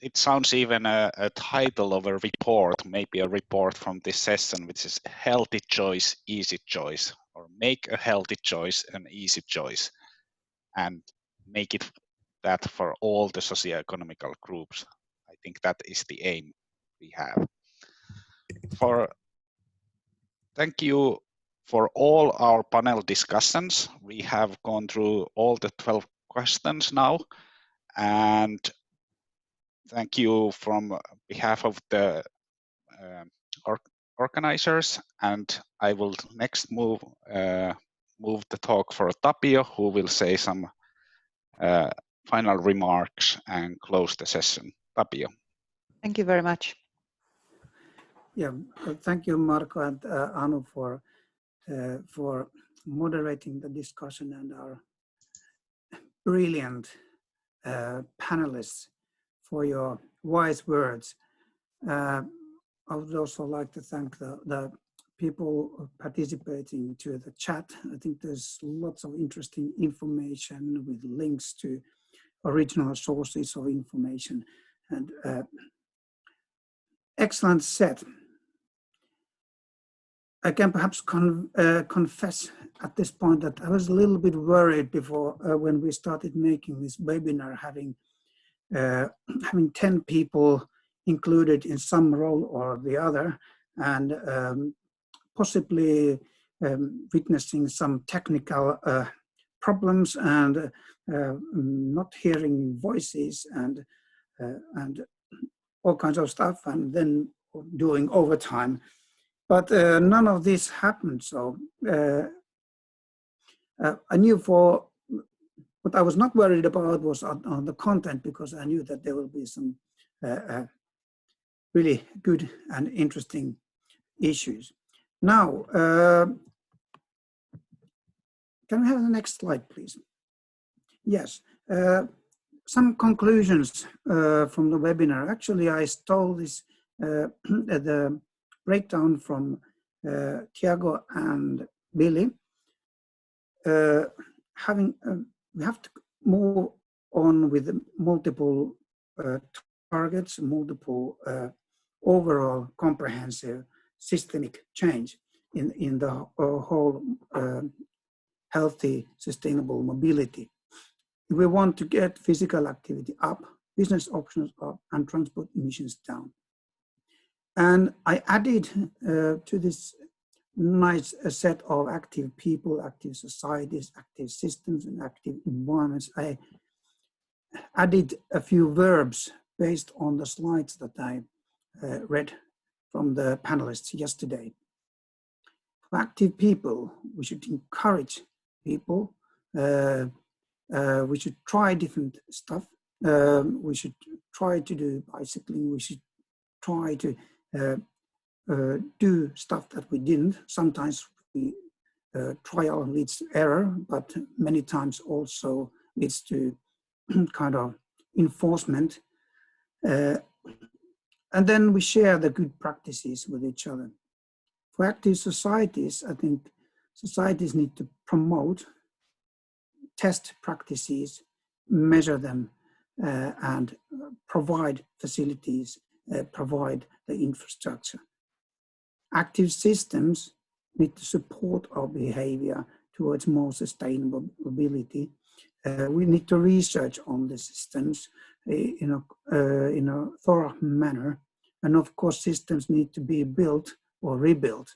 it sounds even a title of a report, maybe a report from this session, which is Healthy Choice, Easy Choice, or make a healthy choice an easy choice, and make it that for all the socioeconomical groups. I think that is the aim we have. Thank you for all our panel discussions. We have gone through all the 12 questions now, and thank you from behalf of the organizers. And I will next move the talk for Tapio, who will say some final remarks and close the session. Tapio. Thank you very much. Yeah, thank you, Marco and Anu, for moderating the discussion, and our brilliant panelists for your wise words. I would also like to thank the people participating to the chat. I think there's lots of interesting information with links to original sources of information, and excellent set. I can perhaps confess at this point that I was a little bit worried before when we started making this webinar, having 10 people included in some role or the other, and possibly witnessing some technical problems and not hearing voices and all kinds of stuff, and then doing overtime. But none of this happened, so I knew for what I was not worried about was on the content, because I knew that there will be some really good and interesting issues. Now, can we have the next slide, please? Yes, some conclusions from the webinar. Actually, I stole this the breakdown from Tiago and Billy. We have to move on with multiple targets, multiple overall comprehensive systemic change in the whole healthy, sustainable mobility. If we want to get physical activity up, business options up, and transport emissions down. And I added to this nice set of active people, active societies, active systems, and active environments, I added a few verbs based on the slides that I read from the panelists yesterday. For active people, we should encourage people. We should try different stuff. We should try to do bicycling. We should try to do stuff that we didn't. Sometimes we trial leads to error, but many times also leads to kind of enforcement. And then we share the good practices with each other. For active societies, I think societies need to promote, test practices, measure them, and provide facilities, provide the infrastructure. Active systems need to support our behavior towards more sustainable mobility. We need to research on the systems in a thorough manner. And of course, systems need to be built or rebuilt.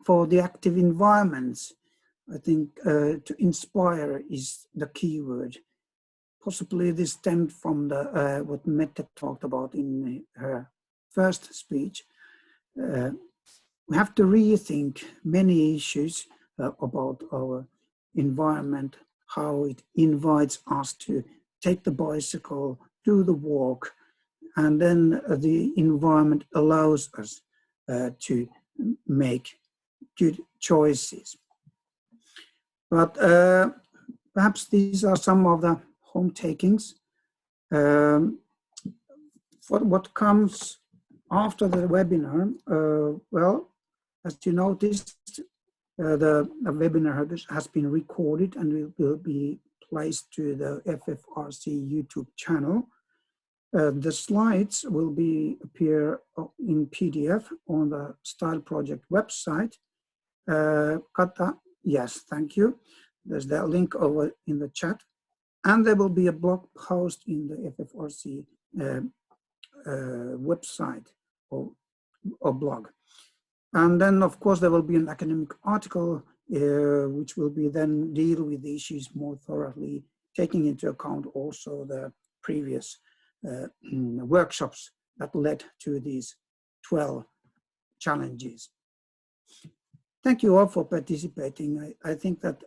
For the active environments, I think to inspire is the key word. Possibly this stemmed from the what Mette talked about in her first speech. We have to rethink many issues about our environment, how it invites us to take the bicycle, do the walk, and then the environment allows us to make good choices. But perhaps these are some of the home takings. For what comes after the webinar, well, as you noticed, the webinar has been recorded and will be placed to the FFRC YouTube channel. The slides will appear in PDF on the Style Project website. Kata, yes, thank you. There's that link over in the chat. And there will be a blog post in the FFRC website or blog. And then, of course, there will be an academic article which will be then deal with the issues more thoroughly, taking into account also the previous workshops that led to these 12 challenges. Thank you all for participating. I think that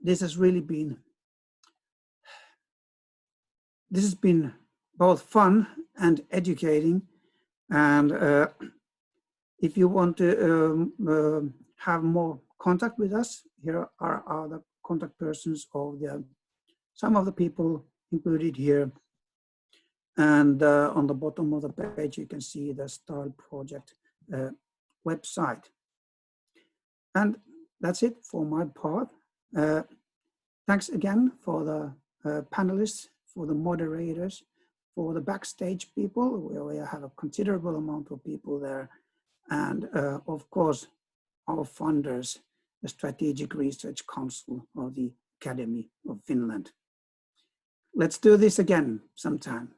this has been both fun and educating. And if you want to have more contact with us, here are the contact persons of some of the people included here. And on the bottom of the page, you can see the STARL project website. And that's it for my part. Thanks again for the panelists, for the moderators, for the backstage people. We have a considerable amount of people there. And of course, our funders, the Strategic Research Council of the Academy of Finland. Let's do this again sometime.